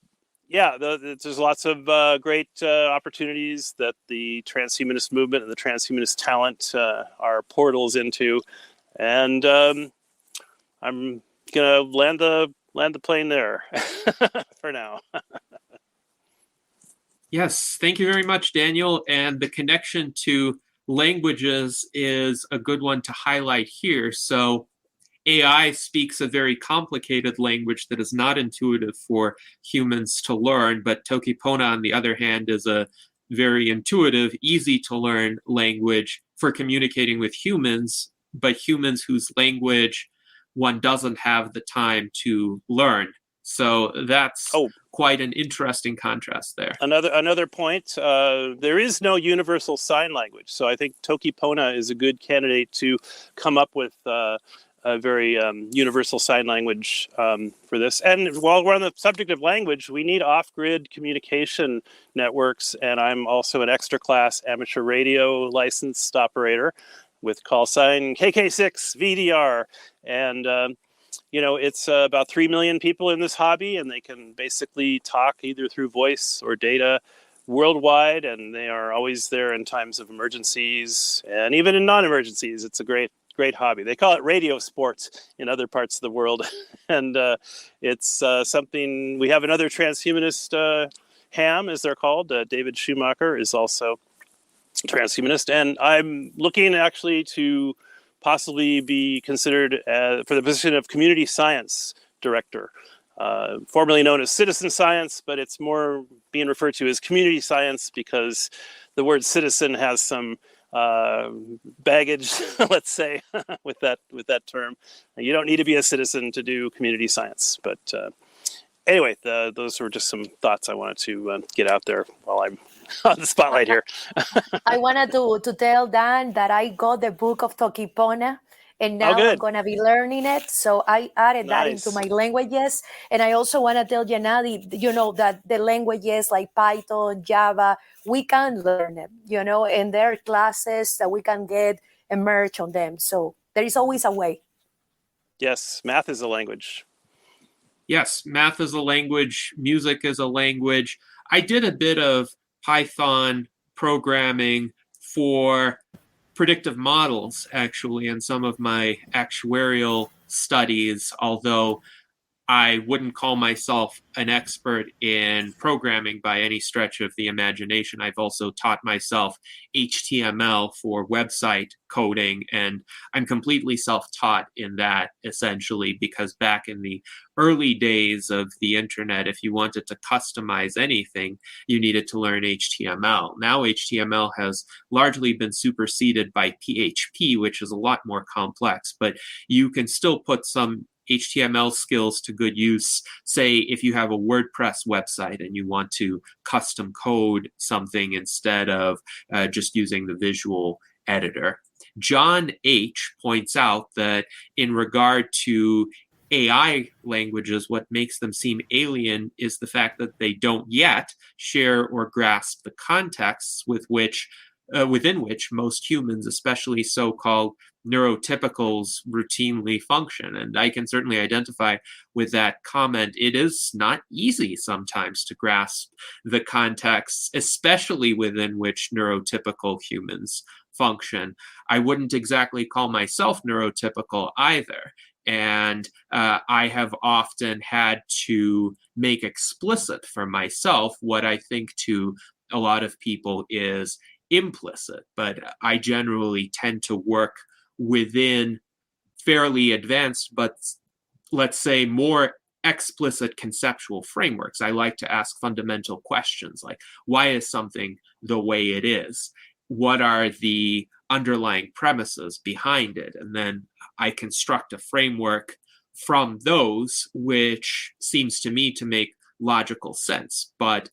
yeah, there's lots of great opportunities that the transhumanist movement and the transhumanist talent are portals into. And I'm gonna land the plane there for now. Yes, thank you very much, Daniel. And the connection to languages is a good one to highlight here. So AI speaks a very complicated language that is not intuitive for humans to learn, but Tokipona, on the other hand, is a very intuitive, easy to learn language for communicating with humans, but humans whose language one doesn't have the time to learn. So that's quite an interesting contrast there. Another point, there is no universal sign language. So I think Tokipona is a good candidate to come up with a very universal sign language for this. And while we're on the subject of language, we need off-grid communication networks. And I'm also an extra class amateur radio licensed operator with call sign KK6 VDR. And it's about 3 million people in this hobby, and they can basically talk either through voice or data worldwide, and they are always there in times of emergencies and even in non-emergencies. It's a great hobby. They call it radio sports in other parts of the world. And it's something, we have another transhumanist, ham as they're called, David Schumacher is also a transhumanist. And I'm looking actually to possibly be considered for the position of community science director, formerly known as citizen science, but it's more being referred to as community science because the word citizen has some baggage, let's say, with that term. You don't need to be a citizen to do community science. But anyway, those were just some thoughts I wanted to get out there while I'm on the spotlight here. I wanted to tell Dan that I got the book of Toquipona, and now I'm going to be learning it. So I added that into my languages. And I also want to tell Gennady, that the languages like Python, Java, we can learn them, and there are classes that we can get immersed on them. So there is always a way. Yes, math is a language. Yes, math is a language. Music is a language. I did a bit of Python programming for predictive models, actually, in some of my actuarial studies, although I wouldn't call myself an expert in programming by any stretch of the imagination. I've also taught myself HTML for website coding, and I'm completely self-taught in that, essentially, because back in the early days of the internet, if you wanted to customize anything, you needed to learn HTML. Now HTML has largely been superseded by PHP, which is a lot more complex, but you can still put some HTML skills to good use. Say if you have a WordPress website and you want to custom code something instead of just using the visual editor. John H. points out that in regard to AI languages, what makes them seem alien is the fact that they don't yet share or grasp the contexts within which most humans, especially so-called neurotypicals, routinely function. And I can certainly identify with that comment. It is not easy sometimes to grasp the contexts, especially within which neurotypical humans function. I wouldn't exactly call myself neurotypical either. And I have often had to make explicit for myself what I think to a lot of people is implicit, but I generally tend to work within fairly advanced, but let's say more explicit conceptual frameworks. I like to ask fundamental questions like, why is something the way it is? What are the underlying premises behind it? And then I construct a framework from those, which seems to me to make logical sense. But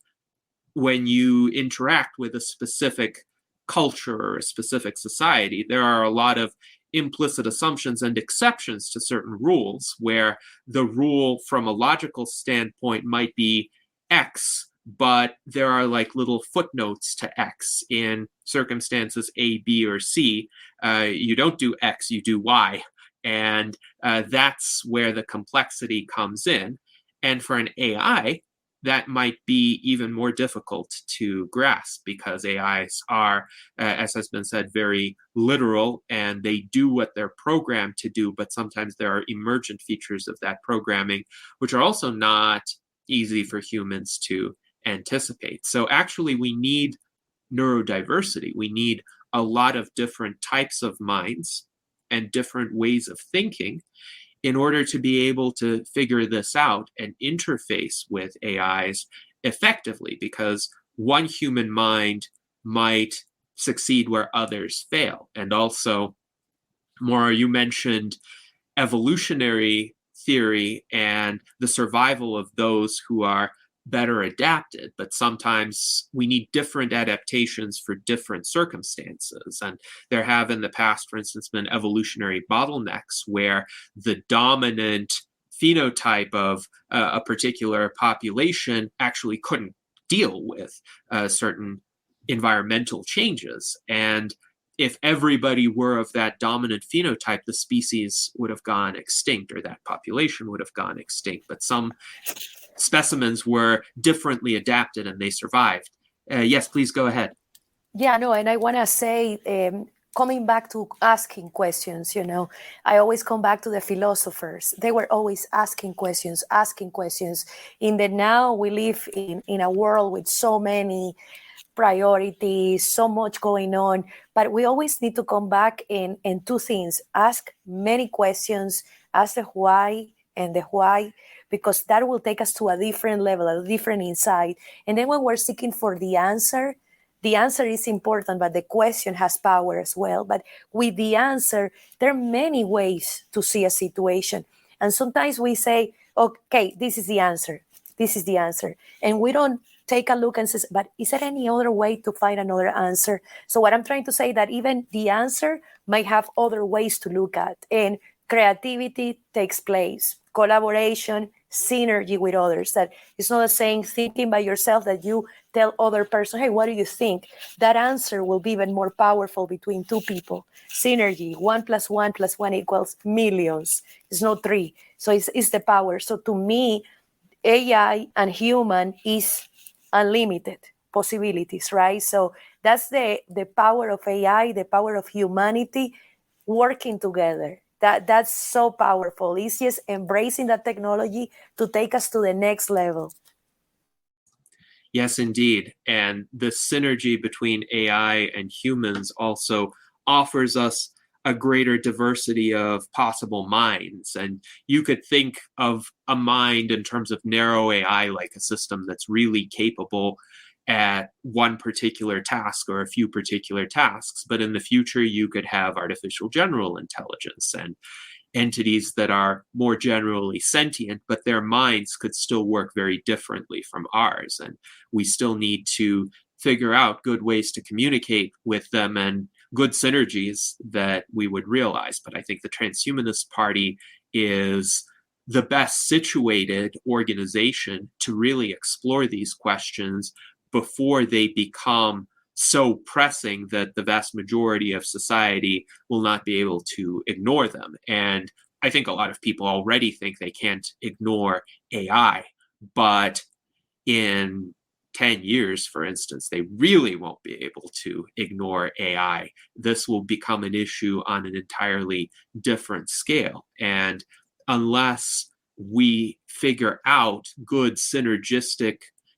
when you interact with a specific culture or a specific society, there are a lot of implicit assumptions and exceptions to certain rules, where the rule from a logical standpoint might be X, but there are like little footnotes to X in circumstances A, B, or C. You don't do X, you do Y. And that's where the complexity comes in. And for an AI, that might be even more difficult to grasp because AIs are, as has been said, very literal, and they do what they're programmed to do, but sometimes there are emergent features of that programming which are also not easy for humans to anticipate. So actually we need neurodiversity. We need a lot of different types of minds and different ways of thinking in order to be able to figure this out and interface with AIs effectively, because one human mind might succeed where others fail. And also, Maura, you mentioned evolutionary theory and the survival of those who are better adapted, but sometimes we need different adaptations for different circumstances. And there have in the past, for instance, been evolutionary bottlenecks where the dominant phenotype of a particular population actually couldn't deal with certain environmental changes. And if everybody were of that dominant phenotype, the species would have gone extinct, or that population would have gone extinct. But some specimens were differently adapted and they survived. Yes, please go ahead. Yeah, no, and I want to say, coming back to asking questions, I always come back to the philosophers. They were always asking questions. In the now, we live in a world with so many priorities, so much going on, but we always need to come back in two things: ask many questions, ask the why and the why, because that will take us to a different level, a different insight. And then when we're seeking for the answer is important, but the question has power as well. But with the answer, there are many ways to see a situation. And sometimes we say, okay, this is the answer. And we don't take a look and say, but is there any other way to find another answer? So what I'm trying to say, that even the answer might have other ways to look at. And creativity takes place, collaboration, synergy with others. That it's not the same thinking by yourself that you tell other person, hey, what do you think? That answer will be even more powerful between two people. Synergy, 1 + 1 + 1 = millions. It's not 3. So it's the power. So to me, AI and human is unlimited possibilities, right? So that's the power of AI, the power of humanity working together. That's so powerful. It's just embracing that technology to take us to the next level. Yes, indeed. And the synergy between AI and humans also offers us a greater diversity of possible minds. And you could think of a mind in terms of narrow AI, like a system that's really capable at one particular task or a few particular tasks. But in the future, you could have artificial general intelligence and entities that are more generally sentient, but their minds could still work very differently from ours. And we still need to figure out good ways to communicate with them and good synergies that we would realize. But I think the Transhumanist Party is the best situated organization to really explore these questions before they become so pressing that the vast majority of society will not be able to ignore them. And I think a lot of people already think they can't ignore AI, but in 10 years, for instance, they really won't be able to ignore AI. This will become an issue on an entirely different scale. And unless we figure out good synergistic,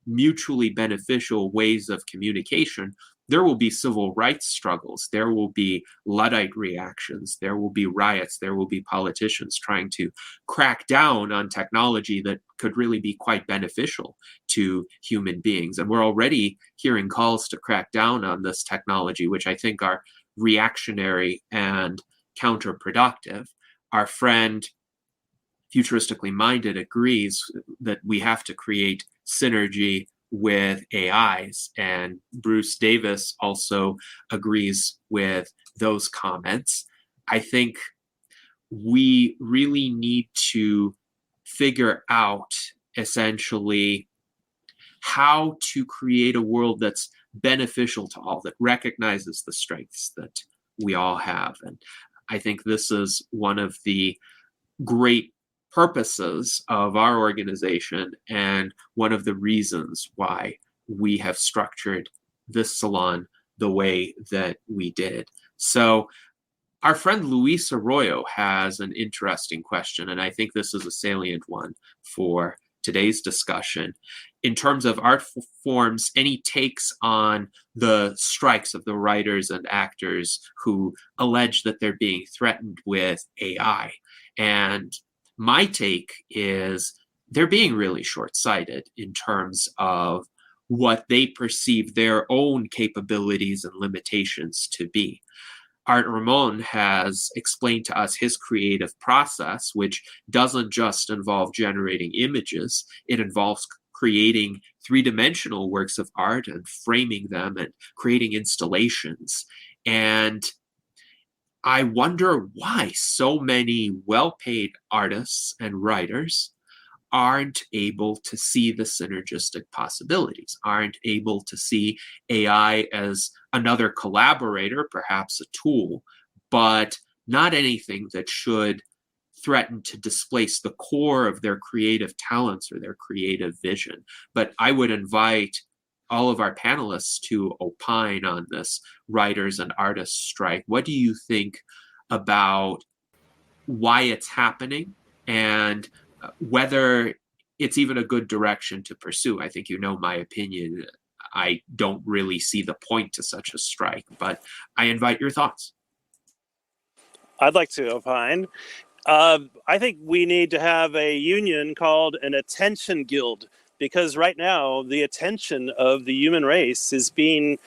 mutually beneficial ways of communication, there will be civil rights struggles, there will be Luddite reactions, there will be riots, there will be politicians trying to crack down on technology that could really be quite beneficial to human beings. And we're already hearing calls to crack down on this technology, which I think are reactionary and counterproductive. Our friend, futuristically minded, agrees that we have to create synergy with AIs, and Bruce Davis also agrees with those comments. I think we really need to figure out essentially how to create a world that's beneficial to all, that recognizes the strengths that we all have. And I think this is one of the great purposes of our organization and one of the reasons why we have structured this salon the way that we did. So our friend Luis Arroyo has an interesting question, and I think this is a salient one for today's discussion. In terms of art forms, any takes on the strikes of the writers and actors who allege that they're being threatened with AI? And my take is they're being really short-sighted in terms of what they perceive their own capabilities and limitations to be. Art Ramon has explained to us his creative process, which doesn't just involve generating images. It involves creating three-dimensional works of art and framing them and creating installations. And I wonder why so many well-paid artists and writers aren't able to see the synergistic possibilities, aren't able to see AI as another collaborator, perhaps a tool, but not anything that should threaten to displace the core of their creative talents or their creative vision. But I would invite all of our panelists to opine on this writers and artists strike. What do you think about why it's happening and whether it's even a good direction to pursue? I think you know my opinion. I don't really see the point to such a strike, but I invite your thoughts. I'd like to opine. I think we need to have a union called an attention guild, because right now the attention of the human race is being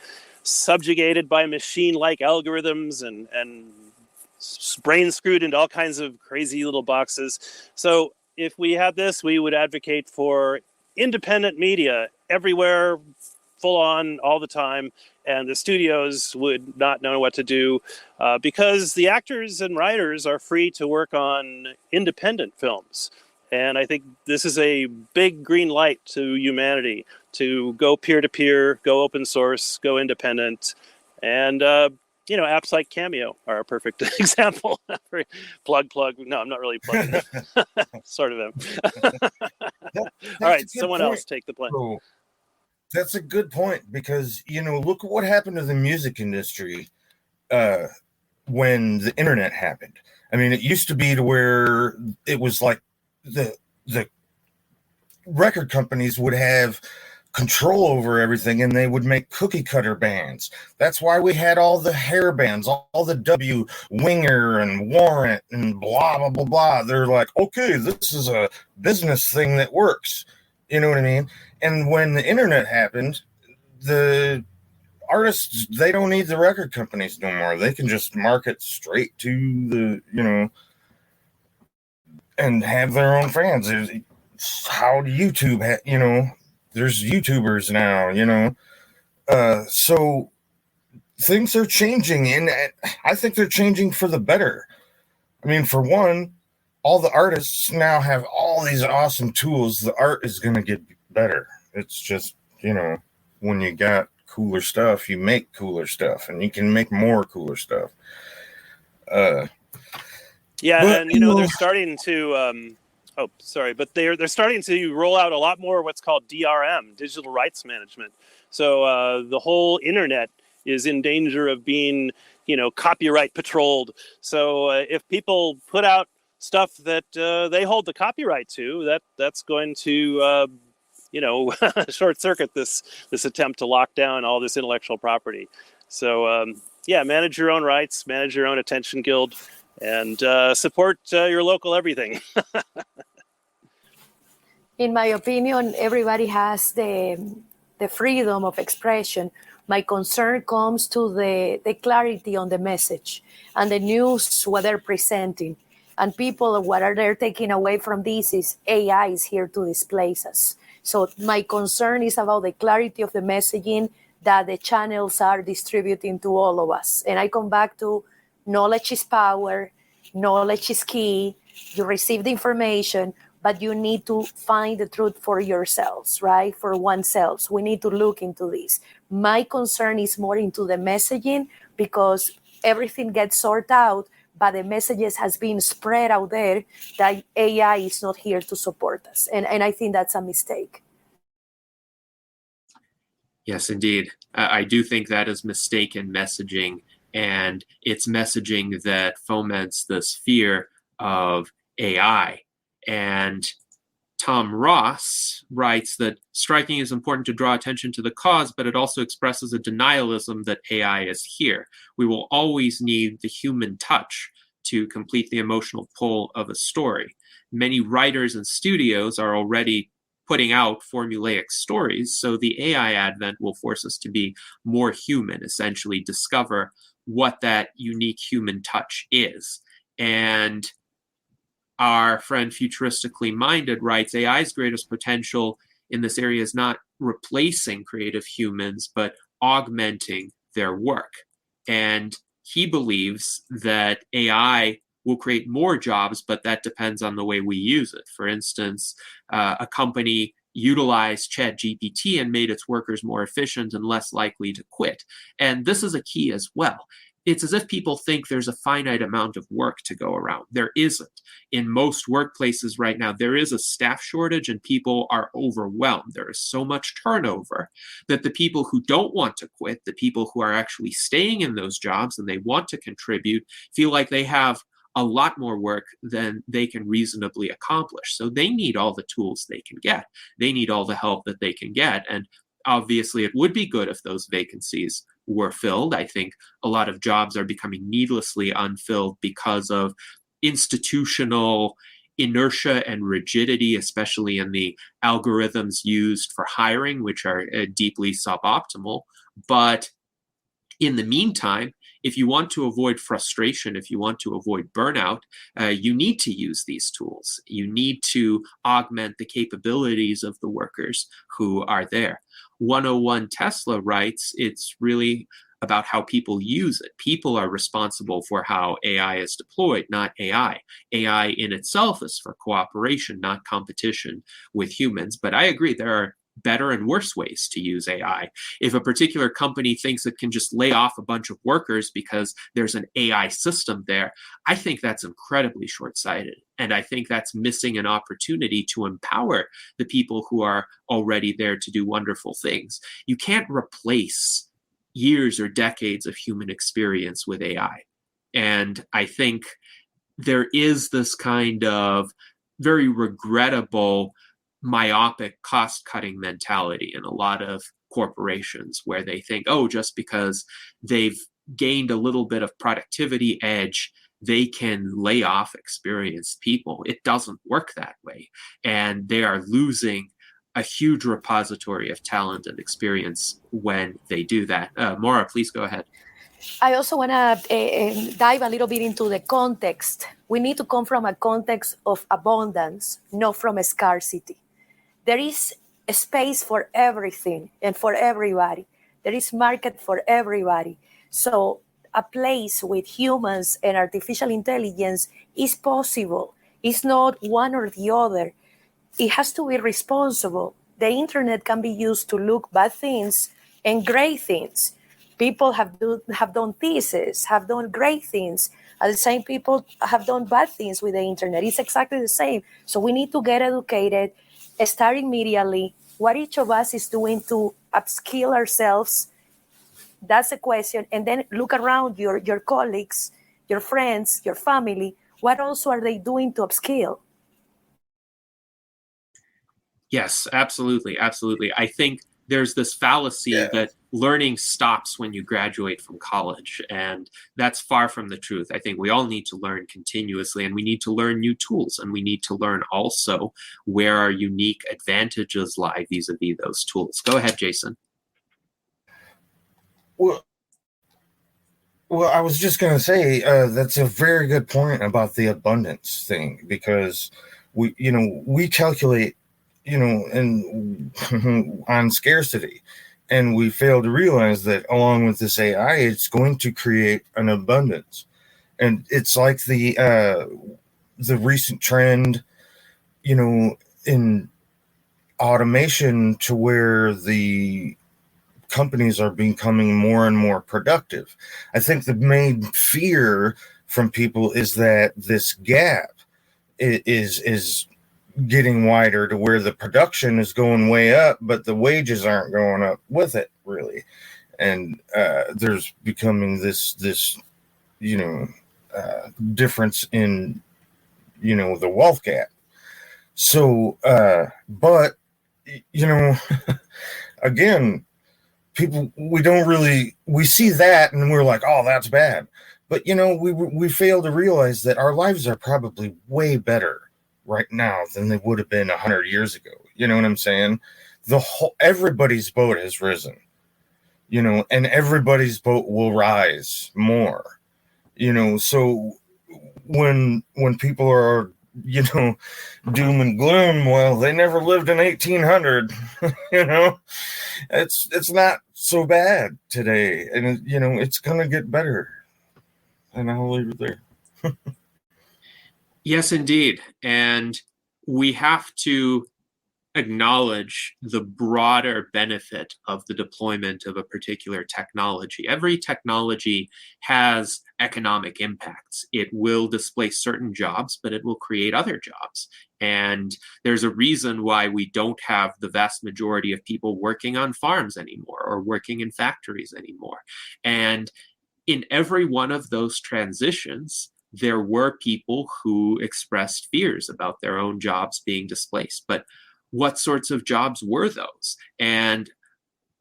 subjugated by machine-like algorithms and brain screwed into all kinds of crazy little boxes. So if we had this, we would advocate for independent media everywhere, full on all the time, and the studios would not know what to do because the actors and writers are free to work on independent films. And I think this is a big green light to humanity to go peer-to-peer, go open source, go independent. And, apps like Cameo are a perfect example. Plug. No, I'm not really plugging. Sort of am. All right, someone else take the play. So, that's a good point, because, look at what happened to the music industry when the internet happened. I mean, it used to be to where it was like the record companies would have control over everything, and they would make cookie cutter bands. That's why we had all the hair bands, all the W, Winger and Warrant and blah, blah, blah, blah. They're like, okay, this is a business thing that works. You know what I mean? And when the internet happened, the artists, they don't need the record companies no more. They can just market straight to the, and have their own fans. How do YouTube, there's YouTubers now, so things are changing, and I think they're changing for the better. I mean, for one, all the artists now have all these awesome tools. The art is going to get better. It's just, when you got cooler stuff, you make cooler stuff, and you can make more cooler stuff. And they're starting to they're starting to roll out a lot more what's called DRM, digital rights management. So the whole internet is in danger of being, copyright patrolled. So if people put out stuff that they hold the copyright to, that's going to short circuit this attempt to lock down all this intellectual property. So manage your own rights, manage your own attention guild, and support your local everything. In my opinion, everybody has the freedom of expression. My concern comes to the clarity on the message and the news, what they're presenting. And people, what are they taking away from this is AI is here to displace us. So my concern is about the clarity of the messaging that the channels are distributing to all of us. And I come back to knowledge is power, knowledge is key. You receive the information, but you need to find the truth for yourselves, right? For oneself. We need to look into this. My concern is more into the messaging, because everything gets sorted out, but the messages has been spread out there that AI is not here to support us. And I think that's a mistake. Yes, indeed. I do think that is mistaken messaging, and it's messaging that foments this fear of AI. And Tom Ross writes that striking is important to draw attention to the cause, but it also expresses a denialism that AI is here. We will always need the human touch to complete the emotional pull of a story. Many writers and studios are already putting out formulaic stories, so the AI advent will force us to be more human, essentially discover what that unique human touch is. And our friend Futuristically Minded writes, AI's greatest potential in this area is not replacing creative humans, but augmenting their work. And he believes that AI will create more jobs, but that depends on the way we use it. For instance, a company utilized ChatGPT and made its workers more efficient and less likely to quit. And this is a key as well. It's as if people think there's a finite amount of work to go around. There isn't. In most workplaces right now, there is a staff shortage and people are overwhelmed. There is so much turnover that the people who don't want to quit, the people who are actually staying in those jobs and they want to contribute, feel like they have a lot more work than they can reasonably accomplish. So they need all the tools they can get. They need all the help that they can get. And obviously, it would be good if those vacancies were filled. I think a lot of jobs are becoming needlessly unfilled because of institutional inertia and rigidity, especially in the algorithms used for hiring, which are deeply suboptimal. But in the meantime, if you want to avoid frustration, if you want to avoid burnout, you need to use these tools. You need to augment the capabilities of the workers who are there. 101 Tesla writes, it's really about how people use it. People are responsible for how AI is deployed, not AI. AI in itself is for cooperation, not competition with humans. But I agree, there are better and worse ways to use AI. If a particular company thinks it can just lay off a bunch of workers because there's an AI system there, I think that's incredibly short-sighted. And I think that's missing an opportunity to empower the people who are already there to do wonderful things. You can't replace years or decades of human experience with AI. And I think there is this kind of very regrettable myopic cost-cutting mentality in a lot of corporations where they think, oh, just because they've gained a little bit of productivity edge, they can lay off experienced people. It doesn't work that way. And they are losing a huge repository of talent and experience when they do that. Maura, please go ahead. I also want to dive a little bit into the context. We need to come from a context of abundance, not from a scarcity. There is a space for everything and for everybody. There is market for everybody. So a place with humans and artificial intelligence is possible. It's not one or the other. It has to be responsible. The internet can be used to look bad things and great things. People have done theses, have done great things. And the same people have done bad things with the internet. It's exactly the same. So we need to get educated, start immediately. What each of us is doing to upskill ourselves, that's a question. And then look around your colleagues, your friends, your family. What also are they doing to upskill? Yes, absolutely. Absolutely. I think there's this fallacy that learning stops when you graduate from college, and that's far from the truth. I think we all need to learn continuously, and we need to learn new tools, and we need to learn also where our unique advantages lie vis-a-vis those tools. Go ahead, Jason. Well, I was just going to say that's a very good point about the abundance thing, because we calculate, and on scarcity, and we fail to realize that along with this AI, it's going to create an abundance. And it's like the recent trend, in automation, to where the companies are becoming more and more productive. I think the main fear from people is that this gap is getting wider, to where the production is going way up, but the wages aren't going up with it, really. And there's becoming this difference in, the wealth gap. So, but, again, people, we see that and we're like, oh, that's bad. But, we fail to realize that our lives are probably way better right now than they would have been 100 years ago. You know what I'm saying? Everybody's boat has risen, and everybody's boat will rise more, so when people are doom and gloom. Well, they never lived in 1800. It's not so bad today, and it's gonna get better. And I'll leave it there. Yes, indeed. And we have to acknowledge the broader benefit of the deployment of a particular technology. Every technology has economic impacts. It will displace certain jobs, but it will create other jobs. And there's a reason why we don't have the vast majority of people working on farms anymore or working in factories anymore. And in every one of those transitions, there were people who expressed fears about their own jobs being displaced. But what sorts of jobs were those? And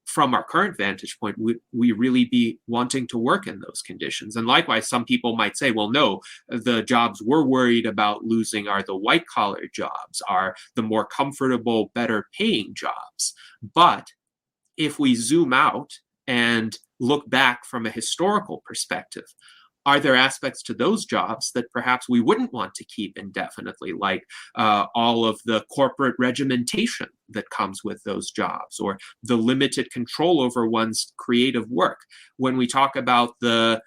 from our current vantage point, we really be wanting to work in those conditions? And likewise, some people might say, well, no, the jobs we're worried about losing are the white collar jobs, are the more comfortable, better paying jobs. But if we zoom out and look back from a historical perspective, are there aspects to those jobs that perhaps we wouldn't want to keep indefinitely, like all of the corporate regimentation that comes with those jobs, or the limited control over one's creative work? When we talk about the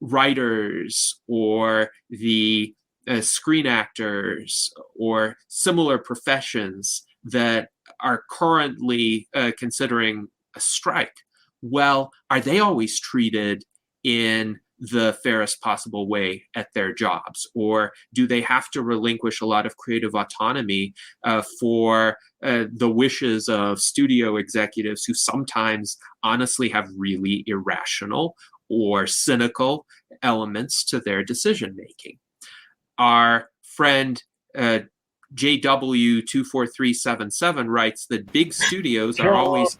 writers or the screen actors or similar professions that are currently considering a strike, well, are they always treated in the fairest possible way at their jobs? Or do they have to relinquish a lot of creative autonomy for the wishes of studio executives who sometimes honestly have really irrational or cynical elements to their decision making? Our friend JW24377 writes that big studios are always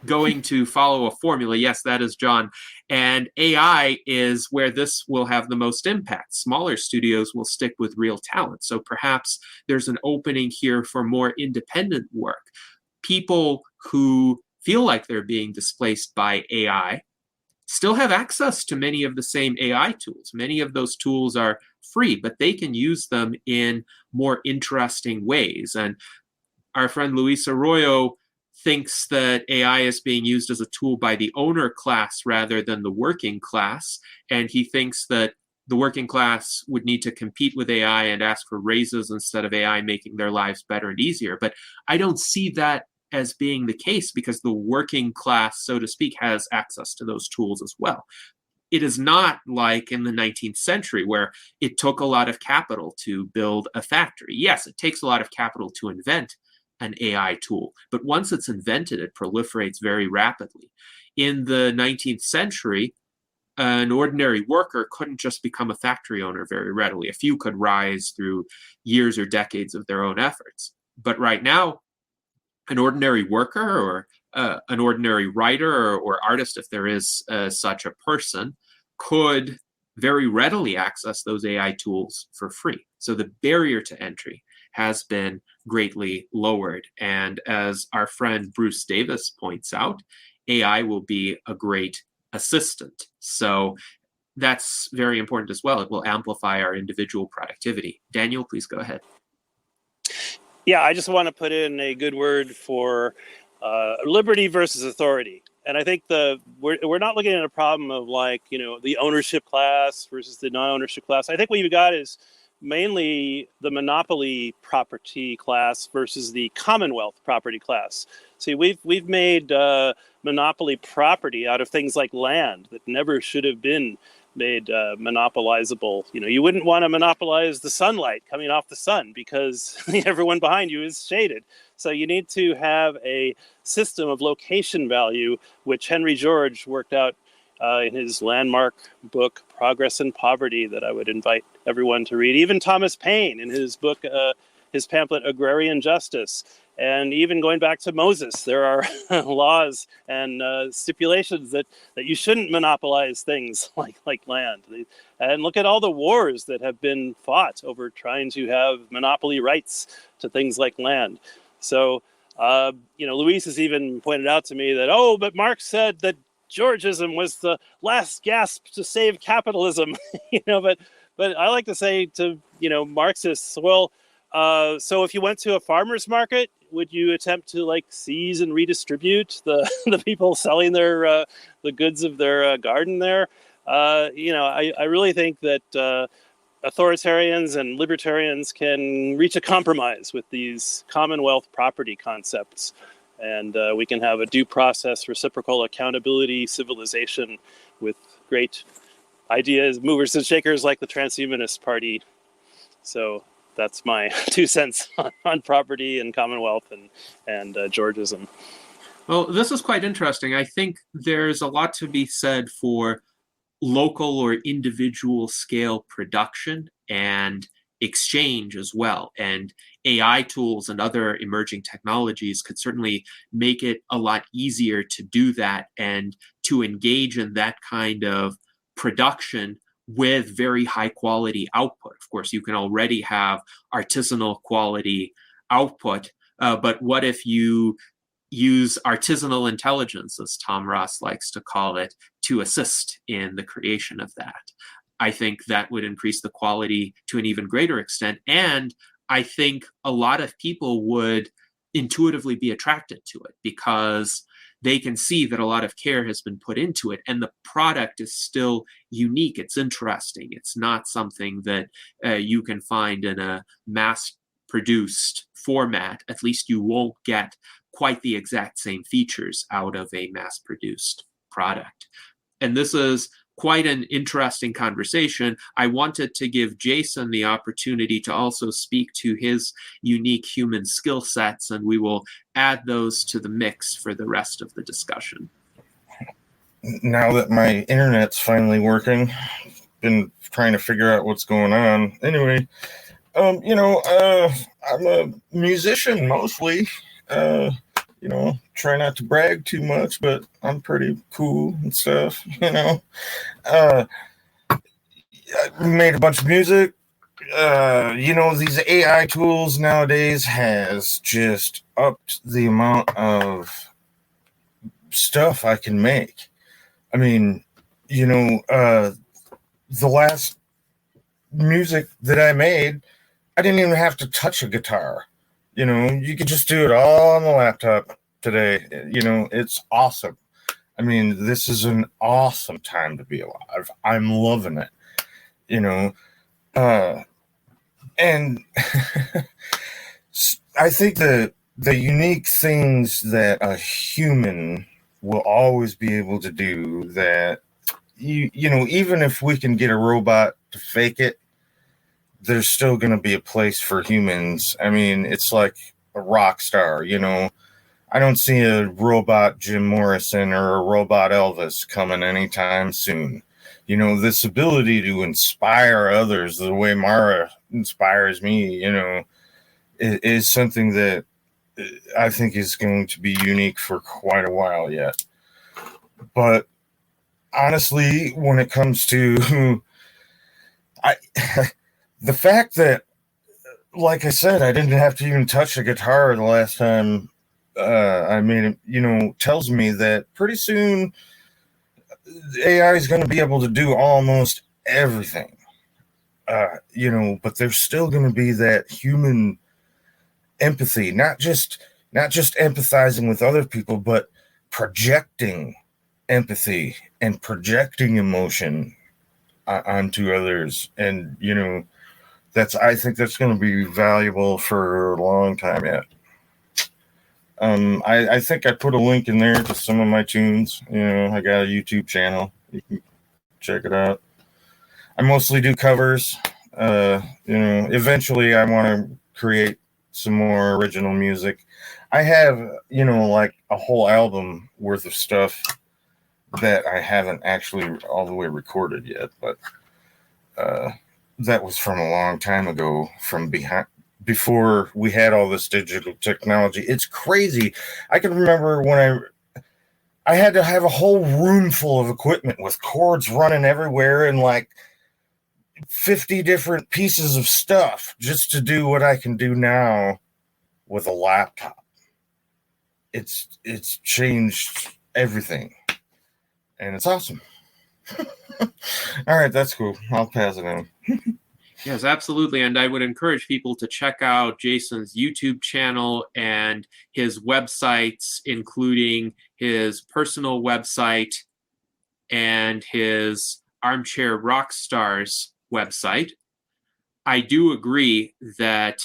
going to follow a formula. Yes, that is John. And AI is where this will have the most impact. Smaller studios will stick with real talent. So perhaps there's an opening here for more independent work. People who feel like they're being displaced by AI still have access to many of the same AI tools. Many of those tools are free, but they can use them in more interesting ways. And our friend Luis Arroyo thinks that AI is being used as a tool by the owner class rather than the working class. And he thinks that the working class would need to compete with AI and ask for raises instead of AI making their lives better and easier. But I don't see that as being the case, because the working class, so to speak, has access to those tools as well. It is not like in the 19th century where it took a lot of capital to build a factory. Yes, it takes a lot of capital to invent an AI tool, but once it's invented, it proliferates very rapidly. In the 19th century, an ordinary worker couldn't just become a factory owner very readily. A few could rise through years or decades of their own efforts. But right now, an ordinary worker or an ordinary writer or artist, if there is such a person, could very readily access those AI tools for free. So the barrier to entry has been greatly lowered. And as our friend Bruce Davis points out, AI will be a great assistant. So that's very important as well. It will amplify our individual productivity. Daniel, please go ahead. Yeah, I just want to put in a good word for liberty versus authority. And I think we're not looking at a problem of the ownership class versus the non-ownership class. I think what you've got is mainly the monopoly property class versus the Commonwealth property class. See, we've made monopoly property out of things like land that never should have been made monopolizable. You wouldn't want to monopolize the sunlight coming off the sun because everyone behind you is shaded. So you need to have a system of location value, which Henry George worked out in his landmark book, Progress and Poverty, that I would invite everyone to read. Even Thomas Paine in his book, his pamphlet, Agrarian Justice. And even going back to Moses, there are laws and stipulations that you shouldn't monopolize things like land. And look at all the wars that have been fought over trying to have monopoly rights to things like land. So, Luis has even pointed out to me that, but Marx said that Georgism was the last gasp to save capitalism, but But I like to say to Marxists, well, so if you went to a farmer's market, would you attempt to like seize and redistribute the the people selling their the goods of their garden there? I really think that authoritarians and libertarians can reach a compromise with these commonwealth property concepts, and we can have a due process, reciprocal accountability civilization with great ideas, movers and shakers like the Transhumanist Party. So that's my 2 cents on property and commonwealth and Georgism. Well, this is quite interesting. I think there's a lot to be said for local or individual scale production and exchange as well. And AI tools and other emerging technologies could certainly make it a lot easier to do that and to engage in that kind of production with very high quality output. Of course, you can already have artisanal quality output, but what if you use artisanal intelligence, as Tom Ross likes to call it, to assist in the creation of that? I think that would increase the quality to an even greater extent. And I think a lot of people would intuitively be attracted to it because they can see that a lot of care has been put into it and the product is still unique. It's interesting. It's not something that you can find in a mass-produced format. At least you won't get quite the exact same features out of a mass-produced product. And this is quite an interesting conversation. I wanted to give Jason the opportunity to also speak to his unique human skill sets, and we will add those to the mix for the rest of the discussion. Now that my internet's finally working, been trying to figure out what's going on. Anyway, I'm a musician mostly. Try not to brag too much, but I'm pretty cool and stuff, I made a bunch of music. These AI tools nowadays has just upped the amount of stuff I can make. I mean, the last music that I made, I didn't even have to touch a guitar. You could just do it all on the laptop today. It's awesome. I mean, this is an awesome time to be alive. I'm loving it, and I think the unique things that a human will always be able to do that, even if we can get a robot to fake it, there's still going to be a place for humans. I mean, it's like a rock star, I don't see a robot Jim Morrison or a robot Elvis coming anytime soon. This ability to inspire others the way Mara inspires me, is something that I think is going to be unique for quite a while yet. But honestly, when it comes to the fact that, like I said, I didn't have to even touch a guitar the last time I made it, tells me that pretty soon AI is going to be able to do almost everything. But there's still going to be that human empathy, not just empathizing with other people, but projecting empathy and projecting emotion onto others. And, I think that's going to be valuable for a long time yet. I think I put a link in there to some of my tunes. I got a YouTube channel. You can check it out. I mostly do covers. Eventually I want to create some more original music. I have, like a whole album worth of stuff that I haven't actually all the way recorded yet, but that was from a long time ago, before we had all this digital technology. It's crazy. I can remember when I had to have a whole room full of equipment with cords running everywhere and like 50 different pieces of stuff just to do what I can do now with a laptop. It's changed everything, and it's awesome. All right, that's cool. I'll pass it on. Yes, absolutely. And I would encourage people to check out Jason's YouTube channel and his websites, including his personal website and his Armchair Rockstars website. I do agree that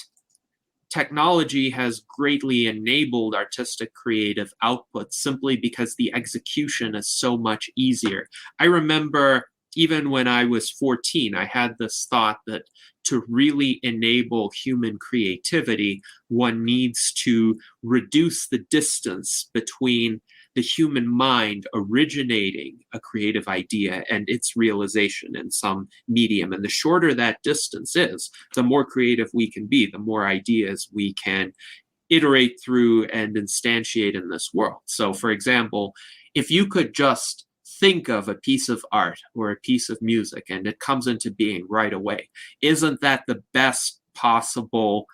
technology has greatly enabled artistic creative output simply because the execution is so much easier. I remember even when I was 14, I had this thought that to really enable human creativity, one needs to reduce the distance between the human mind originating a creative idea and its realization in some medium. And the shorter that distance is, the more creative we can be, the more ideas we can iterate through and instantiate in this world. So, for example, if you could just think of a piece of art or a piece of music and it comes into being right away, isn't that the best possible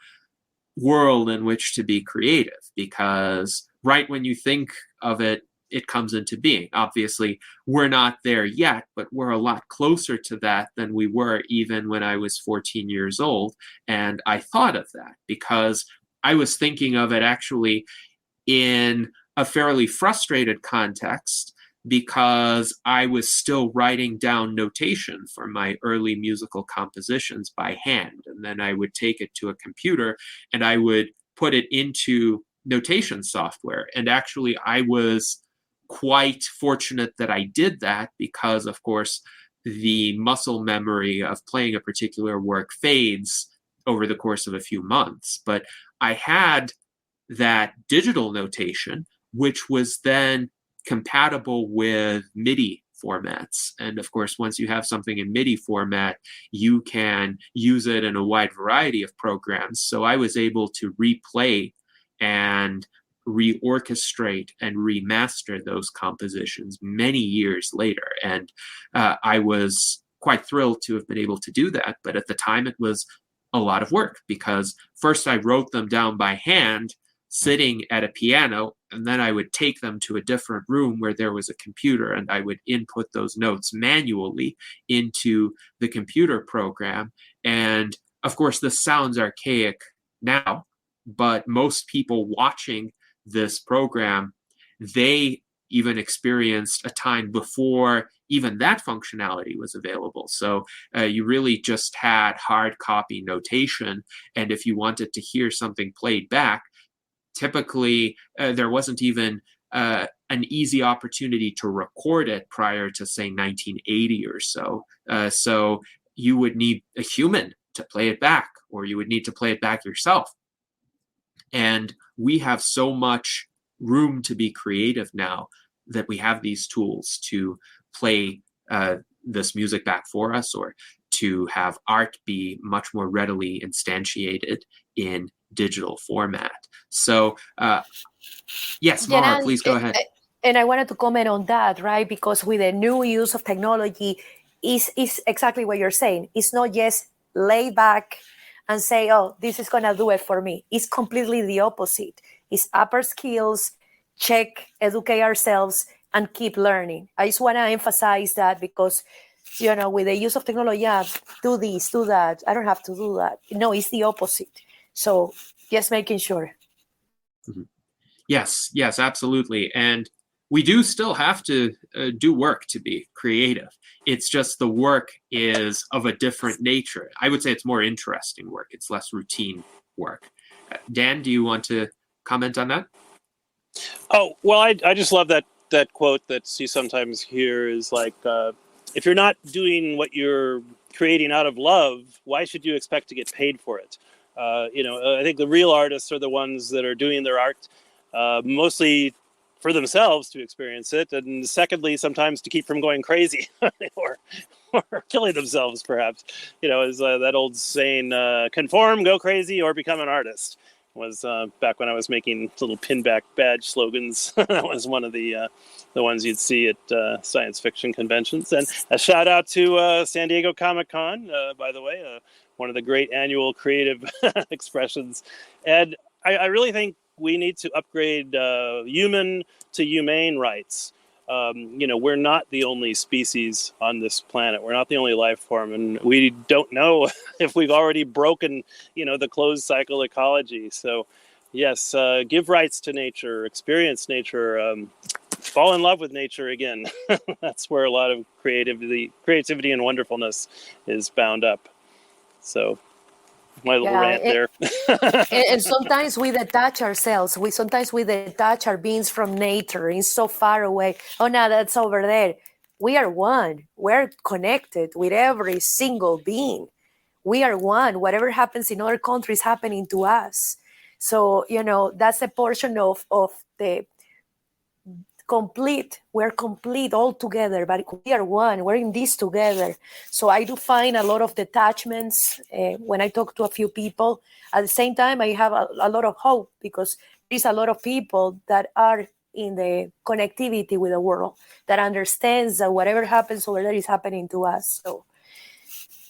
world in which to be creative? Because right when you think of it, it comes into being. Obviously, we're not there yet, but we're a lot closer to that than we were even when I was 14 years old. And I thought of that because I was thinking of it actually in a fairly frustrated context, because I was still writing down notation for my early musical compositions by hand. And then I would take it to a computer and I would put it into notation software. And actually, I was quite fortunate that I did that because, of course, the muscle memory of playing a particular work fades over the course of a few months. But I had that digital notation, which was then compatible with MIDI formats. And of course, once you have something in MIDI format, you can use it in a wide variety of programs. So I was able to replay and reorchestrate and remaster those compositions many years later. And I was quite thrilled to have been able to do that. But at the time, it was a lot of work because first I wrote them down by hand, sitting at a piano, and then I would take them to a different room where there was a computer and I would input those notes manually into the computer program. And of course, this sounds archaic now, but most people watching this program, they even experienced a time before even that functionality was available. So you really just had hard copy notation. And if you wanted to hear something played back, typically, there wasn't even an easy opportunity to record it prior to, say, 1980 or so. So you would need a human to play it back, or you would need to play it back yourself. And we have so much room to be creative now that we have these tools to play this music back for us, or to have art be much more readily instantiated in digital format. So, yes, Mara, please go ahead. And I wanted to comment on that, right? Because with the new use of technology, is exactly what you're saying. It's not just lay back and say, oh, this is going to do it for me. It's completely the opposite. It's upper skills, check, educate ourselves, and keep learning. I just want to emphasize that because, you know, with the use of technology, yeah, do this, do that. I don't have to do that. No, it's the opposite. So just making sure. Mm-hmm. Yes, absolutely. And we do still have to do work to be creative. It's just the work is of a different nature. I would say it's more interesting work. It's less routine work. Dan, do you want to comment on that? Oh, well, I just love that quote that you sometimes hear is like, if you're not doing what you're creating out of love, why should you expect to get paid for it? I think the real artists are the ones that are doing their art mostly for themselves to experience it, and secondly, sometimes to keep from going crazy or killing themselves, perhaps. Is that old saying, conform, go crazy, or become an artist. Was back when I was making little pinback badge slogans. That was one of the ones you'd see at science fiction conventions. And a shout out to San Diego Comic-Con, by the way, one of the great annual creative expressions. And I really think we need to upgrade human to humane rights. we're not the only species on this planet. We're not the only life form, and we don't know if we've already broken, the closed cycle ecology. So, yes, give rights to nature, experience nature, fall in love with nature again. That's where a lot of creativity and wonderfulness is bound up. So, my little rant there. And sometimes we detach ourselves. Sometimes we detach our beings from nature. It's so far away. Oh, no, that's over there. We are one. We're connected with every single being. We are one. Whatever happens in other countries happening to us. So, that's a portion of the complete. We're complete all together, but we are one. We're in this together. So I do find a lot of detachments when I talk to a few people. At the same time, I have a lot of hope because there's a lot of people that are in the connectivity with the world that understands that whatever happens over there is happening to us. So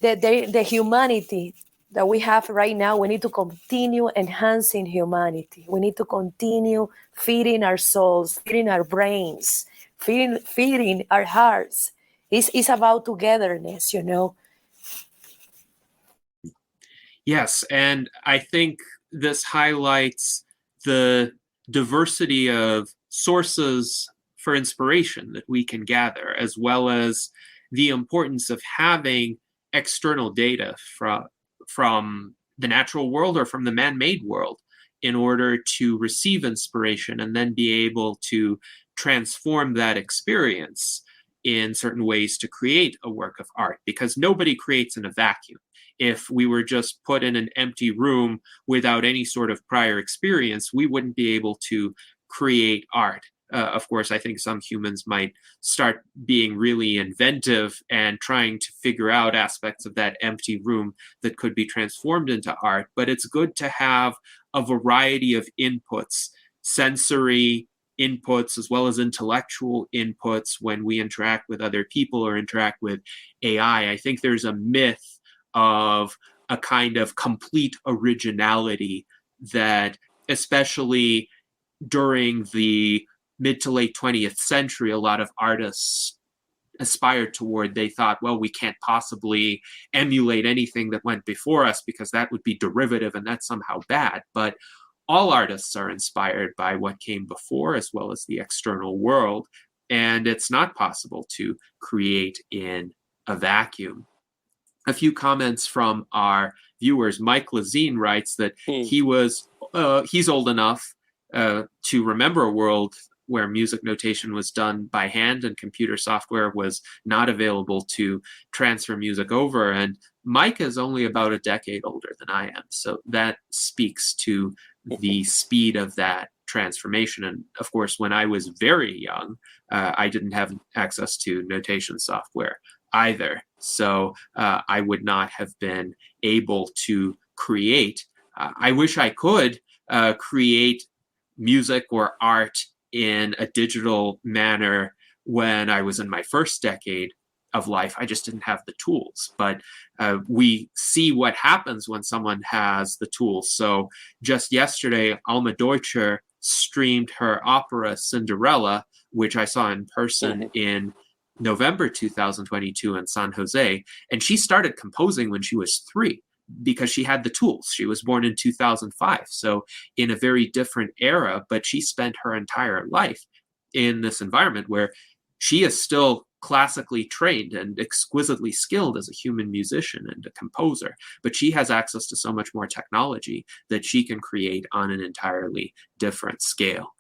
the humanity that we have right now, we need to continue enhancing humanity. We need to continue feeding our souls, feeding our brains, feeding our hearts. It's about togetherness, Yes, and I think this highlights the diversity of sources for inspiration that we can gather, as well as the importance of having external data from the natural world or from the man-made world in order to receive inspiration and then be able to transform that experience in certain ways to create a work of art, because nobody creates in a vacuum. If we were just put in an empty room without any sort of prior experience, we wouldn't be able to create art. Of course, I think some humans might start being really inventive and trying to figure out aspects of that empty room that could be transformed into art. But it's good to have a variety of inputs, sensory inputs, as well as intellectual inputs when we interact with other people or interact with AI. I think there's a myth of a kind of complete originality that, especially during the mid to late 20th century, a lot of artists aspired toward. They thought, well, we can't possibly emulate anything that went before us because that would be derivative and that's somehow bad. But all artists are inspired by what came before as well as the external world. And it's not possible to create in a vacuum. A few comments from our viewers. Mike Lazine writes that he's old enough to remember a world where music notation was done by hand and computer software was not available to transfer music over. And Mike is only about a decade older than I am. So that speaks to the speed of that transformation. And of course, when I was very young, I didn't have access to notation software either. So I would not have been able to create. I wish I could create music or art in a digital manner when I was in my first decade of life. I just didn't have the tools. But we see what happens when someone has the tools. So just yesterday, Alma Deutscher streamed her opera Cinderella, which I saw in person in November 2022 in San Jose. And she started composing when she was 3 because she had the tools. She was born in 2005, so in a very different era, but she spent her entire life in this environment where she is still classically trained and exquisitely skilled as a human musician and a composer, but she has access to so much more technology that she can create on an entirely different scale.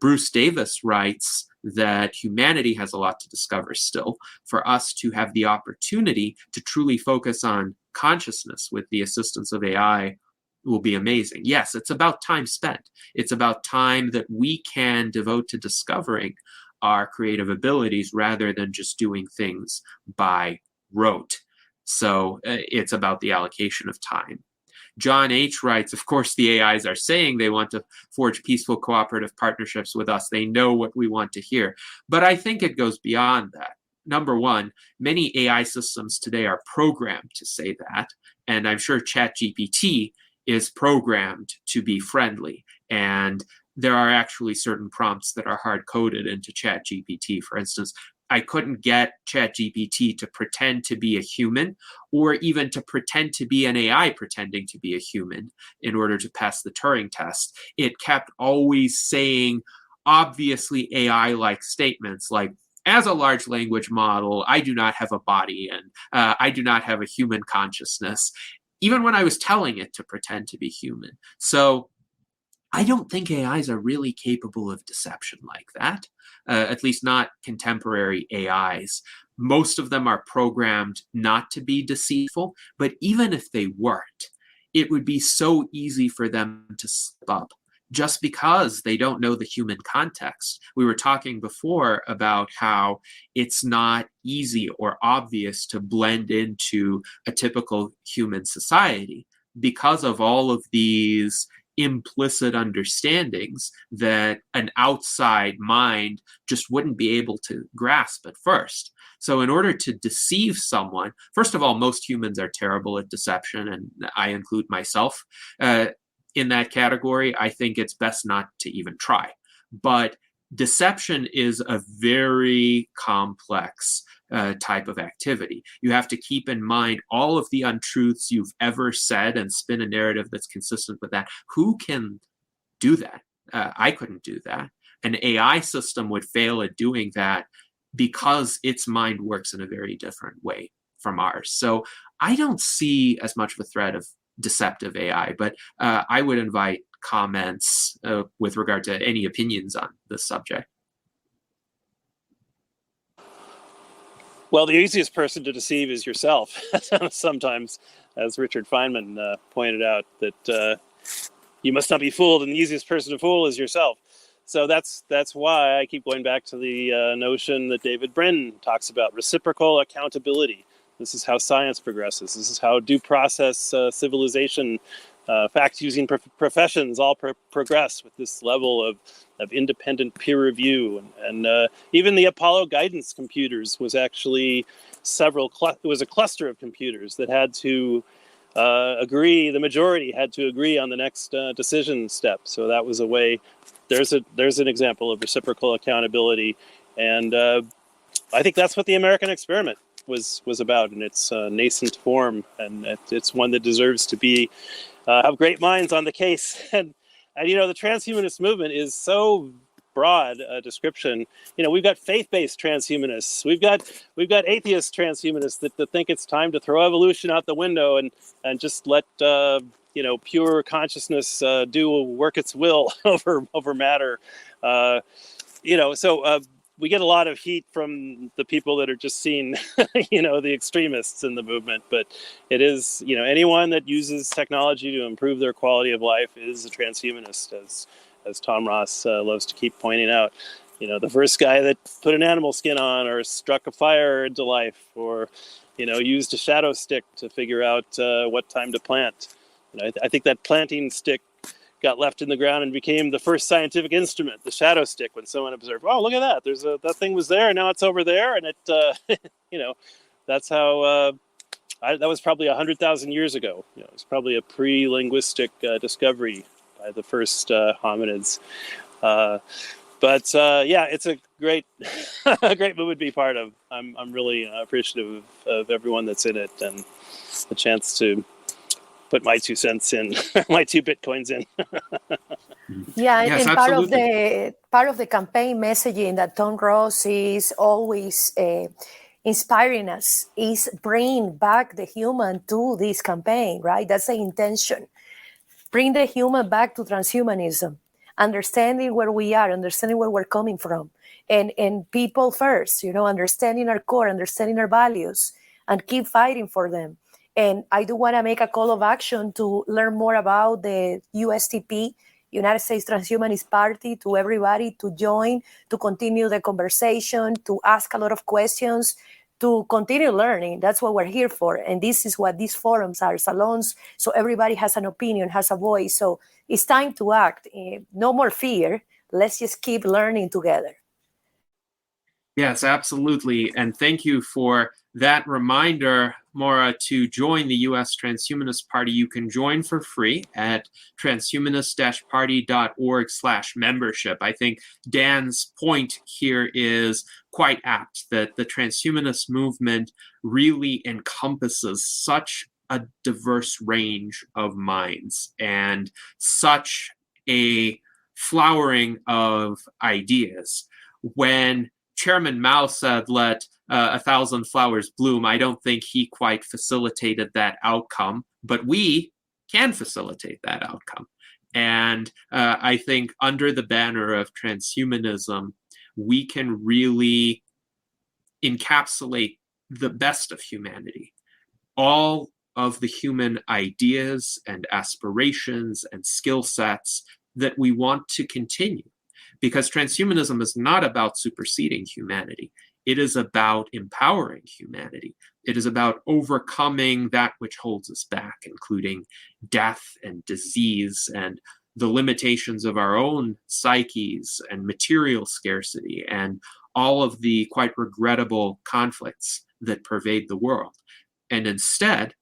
Bruce Davis writes that humanity has a lot to discover still. For us to have the opportunity to truly focus on consciousness with the assistance of AI will be amazing. Yes, it's about time spent. It's about time that we can devote to discovering our creative abilities rather than just doing things by rote. So it's about the allocation of time. John H. writes, of course, the AIs are saying they want to forge peaceful cooperative partnerships with us. They know what we want to hear. But I think it goes beyond that. Number one, many AI systems today are programmed to say that. And I'm sure ChatGPT is programmed to be friendly. And there are actually certain prompts that are hard-coded into ChatGPT. For instance, I couldn't get ChatGPT to pretend to be a human or even to pretend to be an AI pretending to be a human in order to pass the Turing test. It kept always saying obviously AI-like statements like, as a large language model, I do not have a body and I do not have a human consciousness, even when I was telling it to pretend to be human. So I don't think AIs are really capable of deception like that, at least not contemporary AIs. Most of them are programmed not to be deceitful, but even if they weren't, it would be so easy for them to slip up just because they don't know the human context. We were talking before about how it's not easy or obvious to blend into a typical human society because of all of these implicit understandings that an outside mind just wouldn't be able to grasp at first. So in order to deceive someone, first of all, most humans are terrible at deception, and I include myself in that category. I think it's best not to even try. But deception is a very complex type of activity. You have to keep in mind all of the untruths you've ever said and spin a narrative that's consistent with that. Who can do that? I couldn't do that. An AI system would fail at doing that because its mind works in a very different way from ours. So I don't see as much of a threat of deceptive AI, but I would invite comments with regard to any opinions on this subject. Well, the easiest person to deceive is yourself. Sometimes, as Richard Feynman pointed out, that you must not be fooled, and the easiest person to fool is yourself. So that's why I keep going back to the notion that David Brin talks about, reciprocal accountability. This is how science progresses. This is how due process, civilization, fact-using professions all progress with this level of independent peer review. And even the Apollo guidance computers was actually it was a cluster of computers that had to agree, the majority had to agree on the next decision step. So that was a way, there's an example of reciprocal accountability. And I think that's what the American experiment was about in its nascent form. And it's one that deserves to be have great minds on the case. And you know, the transhumanist movement is so broad a description. You know, we've got faith-based transhumanists. We've got atheist transhumanists that think it's time to throw evolution out the window and just let you know, pure consciousness work its will over matter. You know, so we get a lot of heat from the people that are just seeing, you know, the extremists in the movement. But it is, you know, anyone that uses technology to improve their quality of life is a transhumanist, as Tom Ross loves to keep pointing out. You know, the first guy that put an animal skin on or struck a fire into life or, you know, used a shadow stick to figure out what time to plant. You know, I think that planting stick got left in the ground and became the first scientific instrument, the shadow stick, when someone observed, oh, look at that, that thing was there and now it's over there. And it, you know, that's how, that was probably 100,000 years ago. You know, it was probably a pre-linguistic discovery by the first hominids. But yeah, it's a great, a great movement to be part of. I'm really appreciative of everyone that's in it and the chance to put my 2 cents in, my 2 Bitcoins in. Yeah, Yes, and absolutely. part of the campaign messaging that Tom Ross is always inspiring us is bring back the human to this campaign, right? That's the intention. Bring the human back to transhumanism, understanding where we are, understanding where we're coming from, and people first, you know, understanding our core, understanding our values, and keep fighting for them. And I do want to make a call of action to learn more about the USTP, United States Transhumanist Party, to everybody to join, to continue the conversation, to ask a lot of questions, to continue learning. That's what we're here for. And this is what these forums are, salons. So everybody has an opinion, has a voice. So it's time to act. No more fear. Let's just keep learning together. Yes, absolutely. And thank you for that reminder, Maura, to join the U.S. Transhumanist Party. You can join for free at transhumanist-party.org/membership. I think Dan's point here is quite apt, that the transhumanist movement really encompasses such a diverse range of minds and such a flowering of ideas. When Chairman Mao said, let 1,000 flowers bloom, I don't think he quite facilitated that outcome, but we can facilitate that outcome. And I think under the banner of transhumanism, we can really encapsulate the best of humanity. All of the human ideas and aspirations and skill sets that we want to continue. Because transhumanism is not about superseding humanity. It is about empowering humanity. It is about overcoming that which holds us back, including death and disease and the limitations of our own psyches and material scarcity and all of the quite regrettable conflicts that pervade the world. And instead,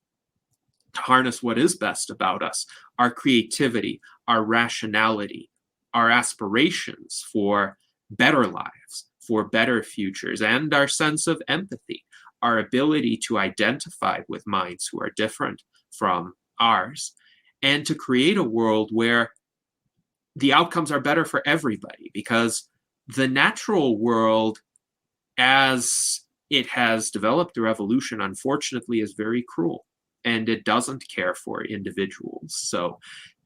to harness what is best about us, our creativity, our rationality, our aspirations for better lives, for better futures, and our sense of empathy, our ability to identify with minds who are different from ours, and to create a world where the outcomes are better for everybody, because the natural world, as it has developed through evolution, unfortunately, is very cruel, and it doesn't care for individuals. So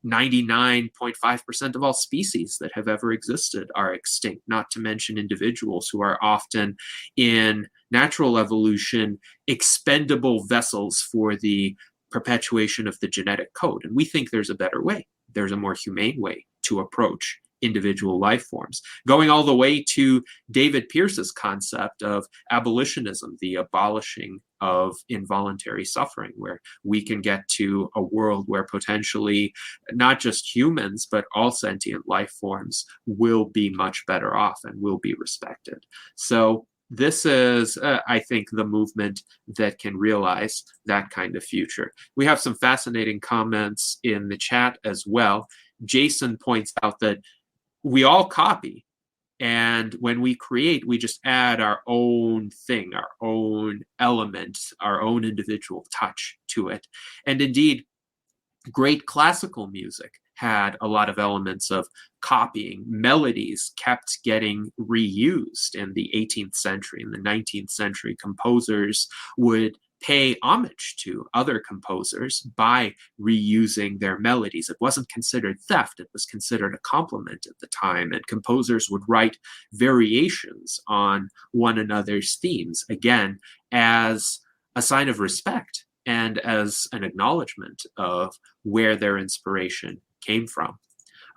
99.5% of all species that have ever existed are extinct, not to mention individuals who are often in natural evolution expendable vessels for the perpetuation of the genetic code. And we think there's a better way. There's a more humane way to approach individual life forms, going all the way to David Pearce's concept of abolitionism, the abolishing of involuntary suffering, where we can get to a world where potentially not just humans, but all sentient life forms will be much better off and will be respected. So this is, I think, the movement that can realize that kind of future. We have some fascinating comments in the chat as well. Jason points out that we all copy, and when we create, we just add our own thing, our own element, our own individual touch to it. And indeed, great classical music had a lot of elements of copying. Melodies kept getting reused in the 18th century. In the 19th century, composers would pay homage to other composers by reusing their melodies. It wasn't considered theft, it was considered a compliment at the time, and composers would write variations on one another's themes, again, as a sign of respect and as an acknowledgement of where their inspiration came from.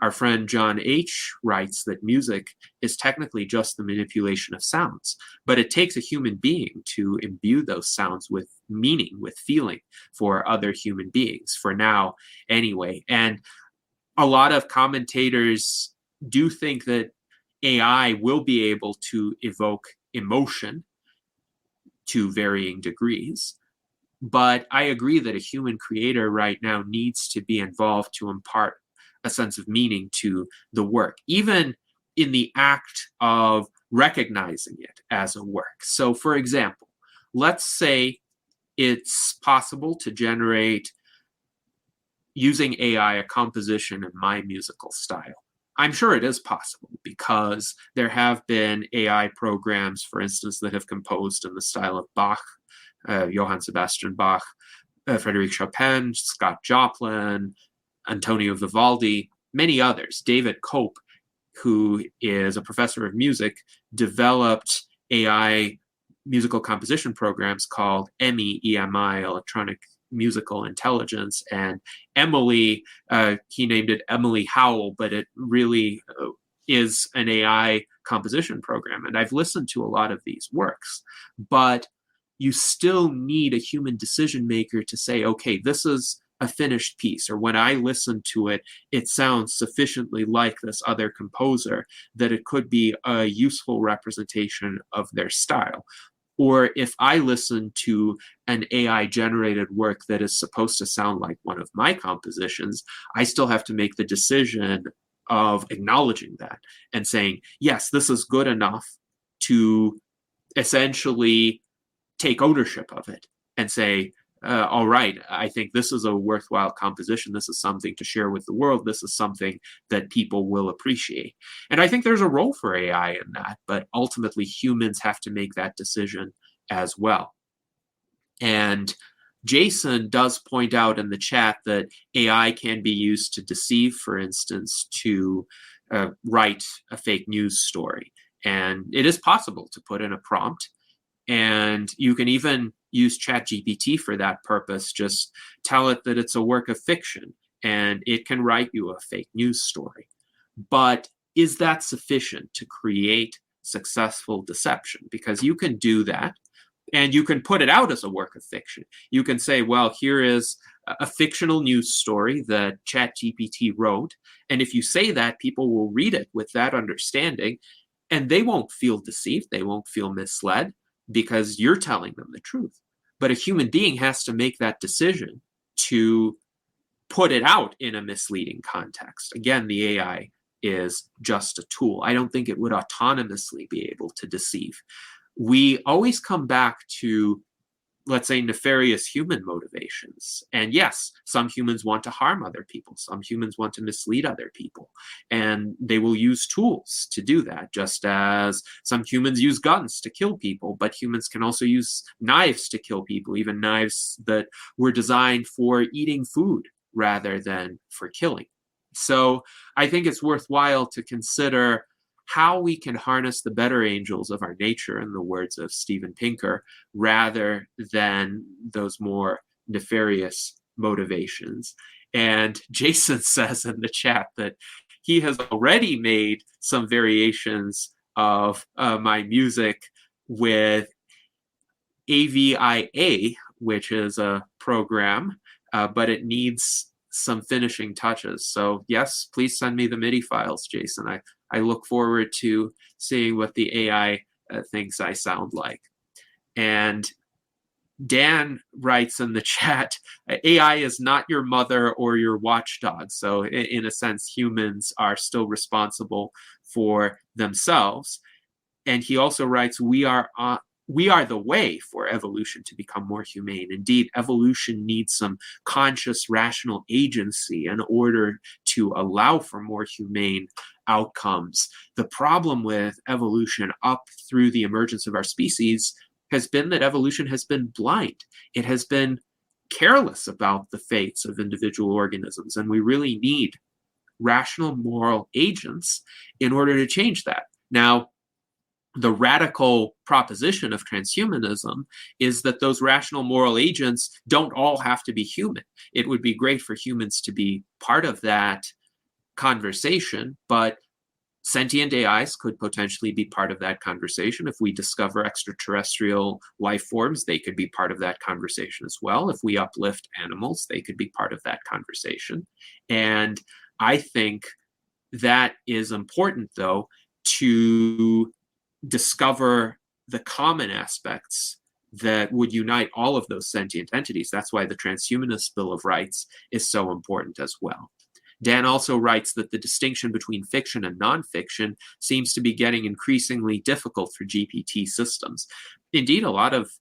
Our friend John H. writes that music is technically just the manipulation of sounds, but it takes a human being to imbue those sounds with meaning, with feeling for other human beings, for now anyway. And a lot of commentators do think that AI will be able to evoke emotion to varying degrees. But I agree that a human creator right now needs to be involved to impart a sense of meaning to the work, even in the act of recognizing it as a work. So, for example, let's say it's possible to generate, using AI, a composition in my musical style. I'm sure it is possible because there have been AI programs, for instance, that have composed in the style of Bach, Johann Sebastian Bach, Frédéric Chopin, Scott Joplin, Antonio Vivaldi, many others. David Cope, who is a professor of music, developed AI musical composition programs called EMI, Electronic Musical Intelligence, and Emily, he named it Emily Howell, but it really is an AI composition program. And I've listened to a lot of these works, but you still need a human decision maker to say, okay, this is a finished piece, or when I listen to it, it sounds sufficiently like this other composer that it could be a useful representation of their style. Or if I listen to an AI generated work that is supposed to sound like one of my compositions, I still have to make the decision of acknowledging that and saying, yes, this is good enough to essentially take ownership of it and say, all right, I think this is a worthwhile composition. This is something to share with the world. This is something that people will appreciate. And I think there's a role for AI in that, but ultimately humans have to make that decision as well. And Jason does point out in the chat that AI can be used to deceive, for instance, to write a fake news story. And it is possible to put in a prompt, and you can even use ChatGPT for that purpose. Just tell it that it's a work of fiction, and it can write you a fake news story. But is that sufficient to create successful deception? Because you can do that, and you can put it out as a work of fiction. You can say, well, here is a fictional news story that ChatGPT wrote. And if you say that, people will read it with that understanding, and they won't feel deceived. They won't feel misled because you're telling them the truth. But a human being has to make that decision to put it out in a misleading context. Again, the AI is just a tool. I don't think it would autonomously be able to deceive. We always come back to, let's say, nefarious human motivations. And yes, some humans want to harm other people. Some humans want to mislead other people. And they will use tools to do that, just as some humans use guns to kill people, but humans can also use knives to kill people, even knives that were designed for eating food rather than for killing. So I think it's worthwhile to consider how we can harness the better angels of our nature, in the words of Steven Pinker, rather than those more nefarious motivations. And Jason says in the chat that he has already made some variations of my music with AVIA, which is a program, but it needs some finishing touches. So yes, please send me the MIDI files, Jason. I look forward to seeing what the AI thinks I sound like. And Dan writes in the chat, AI is not your mother or your watchdog. So in a sense, humans are still responsible for themselves. And he also writes, we are the way for evolution to become more humane. Indeed, evolution needs some conscious, rational agency in order to allow for more humane outcomes. The problem with evolution up through the emergence of our species has been that evolution has been blind. It has been careless about the fates of individual organisms, and we really need rational moral agents in order to change that. Now, the radical proposition of transhumanism is that those rational moral agents don't all have to be human. It would be great for humans to be part of that conversation, but sentient AIs could potentially be part of that conversation. If we discover extraterrestrial life forms, they could be part of that conversation as well. If we uplift animals, they could be part of that conversation. And I think that is important, though, to discover the common aspects that would unite all of those sentient entities. That's why the Transhumanist Bill of Rights is so important as well. Dan also writes that the distinction between fiction and nonfiction seems to be getting increasingly difficult for GPT systems. Indeed, a lot of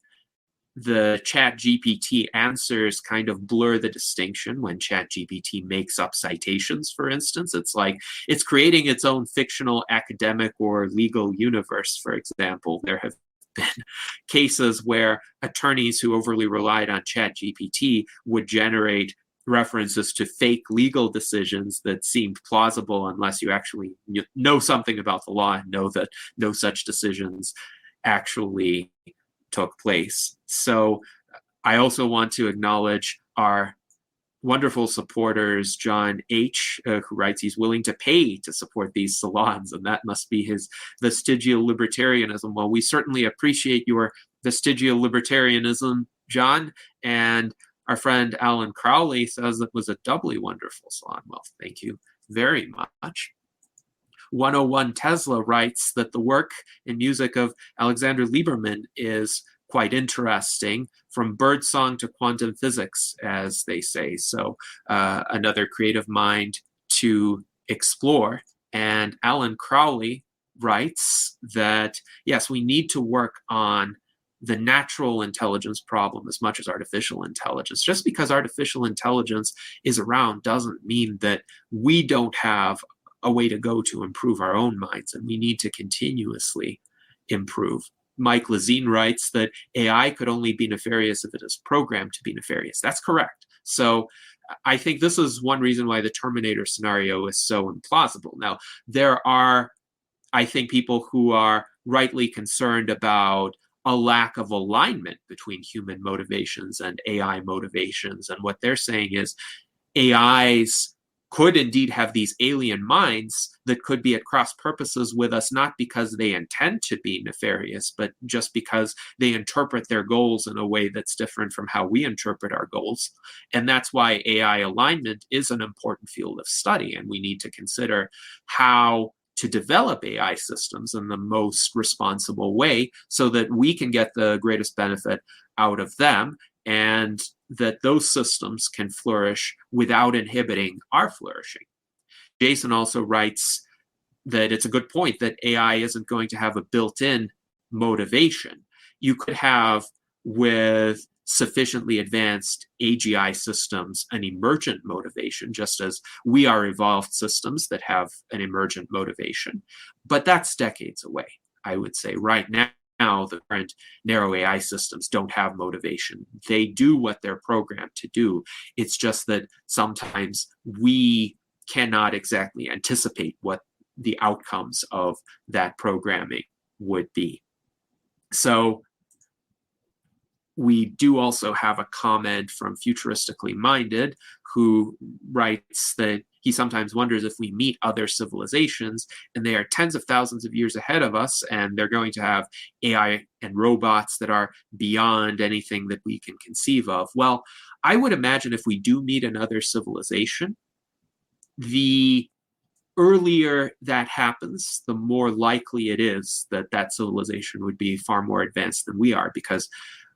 the ChatGPT answers kind of blur the distinction when ChatGPT makes up citations, for instance. It's like it's creating its own fictional academic or legal universe, for example. There have been cases where attorneys who overly relied on ChatGPT would generate references to fake legal decisions that seemed plausible unless you actually know something about the law and know that no such decisions actually took place. So I also want to acknowledge our wonderful supporters, John H., who writes he's willing to pay to support these salons, and that must be his vestigial libertarianism. Well, we certainly appreciate your vestigial libertarianism, John, and our friend Alan Crowley says it was a doubly wonderful salon. Well, thank you very much. 101 Tesla writes that the work and music of Alexander Lieberman is quite interesting, from birdsong to quantum physics, as they say. So another creative mind to explore. And Alan Crowley writes that, yes, we need to work on the natural intelligence problem as much as artificial intelligence. Just because artificial intelligence is around doesn't mean that we don't have a way to go to improve our own minds, and we need to continuously improve. Mike Lezine writes that AI could only be nefarious if it is programmed to be nefarious. That's correct. So I think this is one reason why the Terminator scenario is so implausible. Now, there are, I think, people who are rightly concerned about a lack of alignment between human motivations and AI motivations. And what they're saying is AIs could indeed have these alien minds that could be at cross purposes with us, not because they intend to be nefarious, but just because they interpret their goals in a way that's different from how we interpret our goals. And that's why AI alignment is an important field of study. And we need to consider how to develop AI systems in the most responsible way so that we can get the greatest benefit out of them, and that those systems can flourish without inhibiting our flourishing. Jason also writes that it's a good point that AI isn't going to have a built-in motivation. You could have, with sufficiently advanced AGI systems, an emergent motivation, just as we are evolved systems that have an emergent motivation. But that's decades away, I would say. Right now, the current narrow AI systems don't have motivation. They do what they're programmed to do. It's just that sometimes we cannot exactly anticipate what the outcomes of that programming would be. So we do also have a comment from Futuristically Minded, who writes that he sometimes wonders if we meet other civilizations and they are tens of thousands of years ahead of us, and they're going to have AI and robots that are beyond anything that we can conceive of. Well, I would imagine if we do meet another civilization, the earlier that happens, the more likely it is that that civilization would be far more advanced than we are, because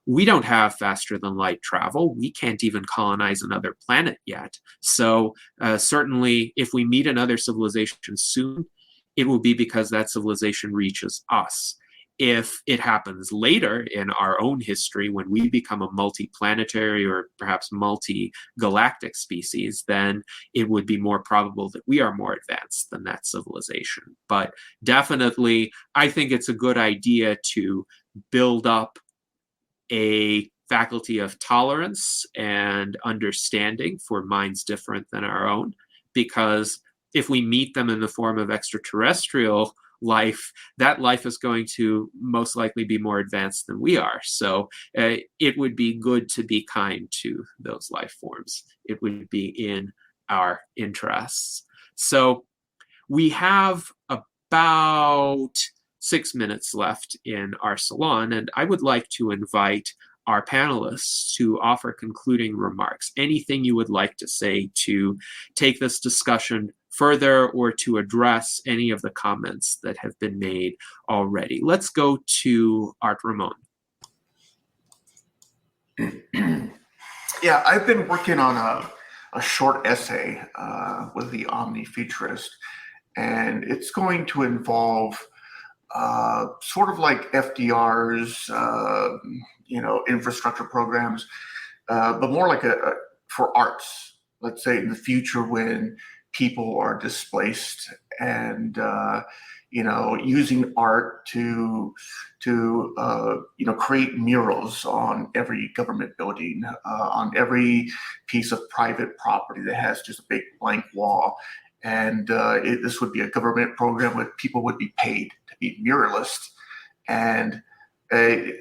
we don't have faster than light travel. We can't even colonize another planet yet. So certainly if we meet another civilization soon, it will be because that civilization reaches us. If it happens later in our own history, when we become a multi-planetary or perhaps multi-galactic species, then it would be more probable that we are more advanced than that civilization. But definitely, I think it's a good idea to build up a faculty of tolerance and understanding for minds different than our own, because if we meet them in the form of extraterrestrial life, that life is going to most likely be more advanced than we are. So it would be good to be kind to those life forms. It would be in our interests. So we have about 6 minutes left in our salon, and I would like to invite our panelists to offer concluding remarks. Anything you would like to say to take this discussion further or to address any of the comments that have been made already. Let's go to Art Ramon. Yeah, I've been working on a short essay with the Omni Futurist, and it's going to involve sort of like FDR's, infrastructure programs, but more like for arts. Let's say in the future when people are displaced, and using art to create murals on every government building, on every piece of private property that has just a big blank wall. And this would be a government program where people would be paid to be muralists. And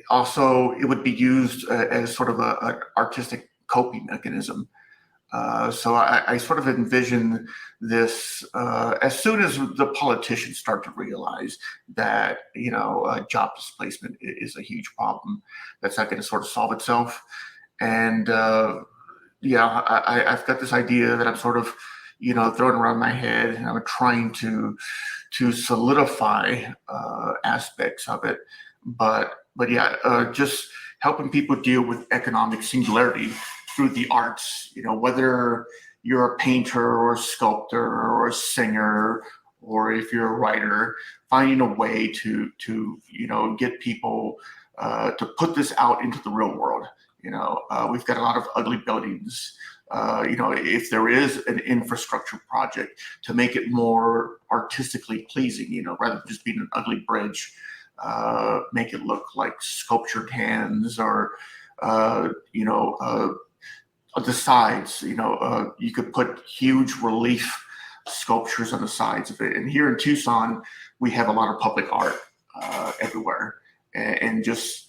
also it would be used as sort of an artistic coping mechanism. So I sort of envision this as soon as the politicians start to realize that, job displacement is a huge problem that's not going to sort of solve itself. And I've got this idea that I'm sort of, throwing around my head, and I'm trying to solidify aspects of it. But yeah, just helping people deal with economic singularity through the arts. Whether you're a painter or a sculptor or a singer, or if you're a writer, finding a way to get people to put this out into the real world. We've got a lot of ugly buildings. If there is an infrastructure project to make it more artistically pleasing, rather than just being an ugly bridge, make it look like sculptured hands, or on the sides, you could put huge relief sculptures on the sides of it. And here in Tucson, we have a lot of public art everywhere, and just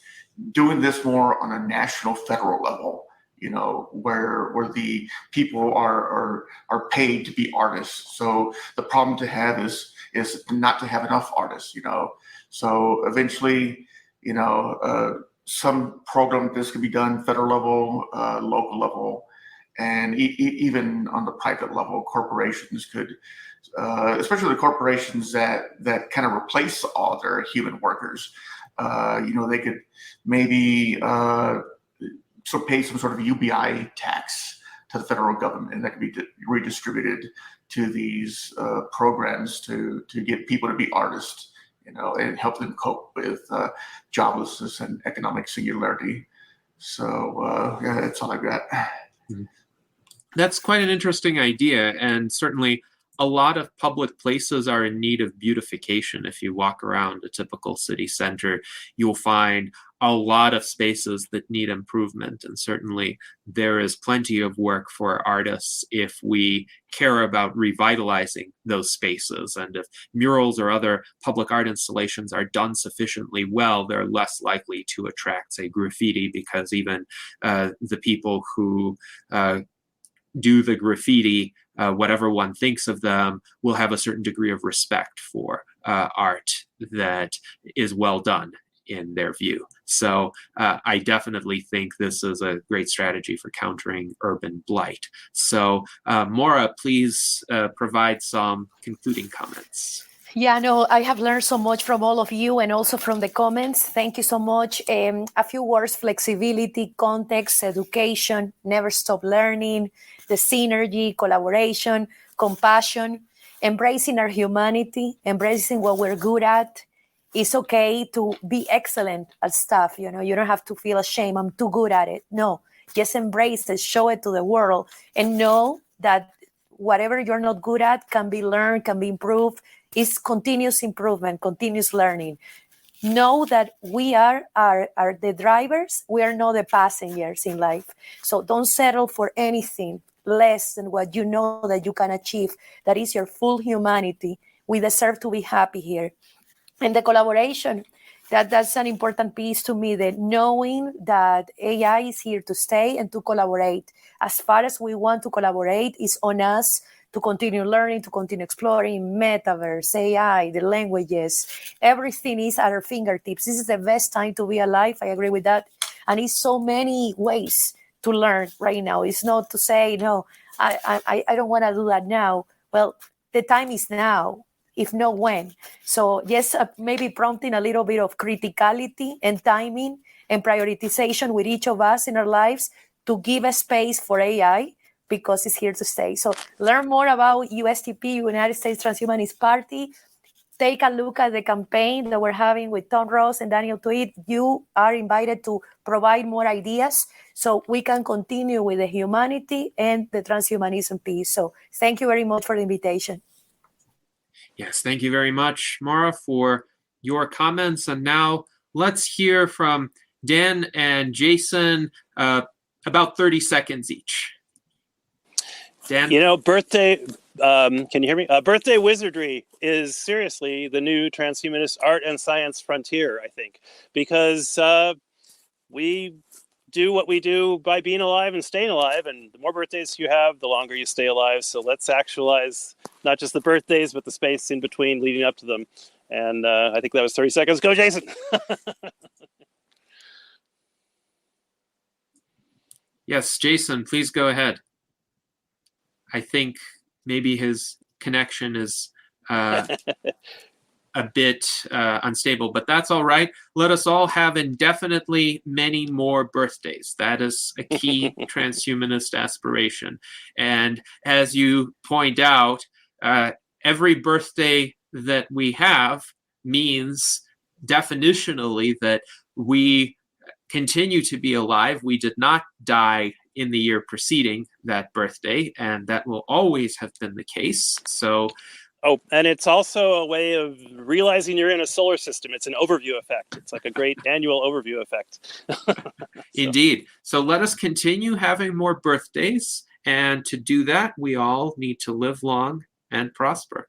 doing this more on a national, federal level, where the people are paid to be artists. So the problem to have is not to have enough artists, So eventually, some program this could be done federal level, local level, and even on the private level. Corporations could, especially the corporations that kind of replace all their human workers. They could maybe pay some sort of UBI tax to the federal government, and that could be redistributed to these programs to get people to be artists, and help them cope with joblessness and economic singularity. So yeah, that's all I got. That's quite an interesting idea, and certainly a lot of public places are in need of beautification. If you walk around a typical city center, you'll find a lot of spaces that need improvement, and certainly there is plenty of work for artists if we care about revitalizing those spaces. And if murals or other public art installations are done sufficiently well, they're less likely to attract, say, graffiti, because even the people who do the graffiti, whatever one thinks of them, will have a certain degree of respect for art that is well done in their view. So I definitely think this is a great strategy for countering urban blight. So Maura, please provide some concluding comments. Yeah, no, I have learned so much from all of you and also from the comments. Thank you so much. A few words: flexibility, context, education, never stop learning, the synergy, collaboration, compassion, embracing our humanity, embracing what we're good at. It's okay to be excellent at stuff. You don't have to feel ashamed. I'm too good at it. No, just embrace it, show it to the world, and know that whatever you're not good at can be learned, can be improved. It's continuous improvement, continuous learning. Know that we are the drivers. We are not the passengers in life. So don't settle for anything less than what you know that you can achieve. That is your full humanity. We deserve to be happy here. And the collaboration, that's an important piece to me, that knowing that AI is here to stay and to collaborate. As far as we want to collaborate, it's on us to continue learning, to continue exploring metaverse, AI, the languages. Everything is at our fingertips. This is the best time to be alive. I agree with that. And it's so many ways to learn right now. It's not to say, no, I don't want to do that now. Well, the time is now, if not when. So yes, maybe prompting a little bit of criticality and timing and prioritization with each of us in our lives to give a space for AI, because it's here to stay. So learn more about USTP, United States Transhumanist Party. Take a look at the campaign that we're having with Tom Ross and Daniel Tweed. You are invited to provide more ideas so we can continue with the humanity and the transhumanism piece. So thank you very much for the invitation. Yes, thank you very much, Maura, for your comments. And now let's hear from Dan and Jason, about 30 seconds each. Dan? Birthday, can you hear me? Birthday wizardry is seriously the new transhumanist art and science frontier, I think, because we do what we do by being alive and staying alive, and the more birthdays you have, the longer you stay alive. So let's actualize not just the birthdays, but the space in between leading up to them. And I think that was 30 seconds. Go, Jason. Yes, Jason, please go ahead. I think maybe his connection is a bit unstable, but that's all right. Let us all have indefinitely many more birthdays. That is a key transhumanist aspiration. And as you point out, every birthday that we have means definitionally that we continue to be alive. We did not die in the year preceding that birthday, and that will always have been the case. So oh, and it's also a way of realizing you're in a solar system. It's an overview effect. It's like a great annual overview effect. Indeed. So let us continue having more birthdays. And to do that, we all need to live long and prosper.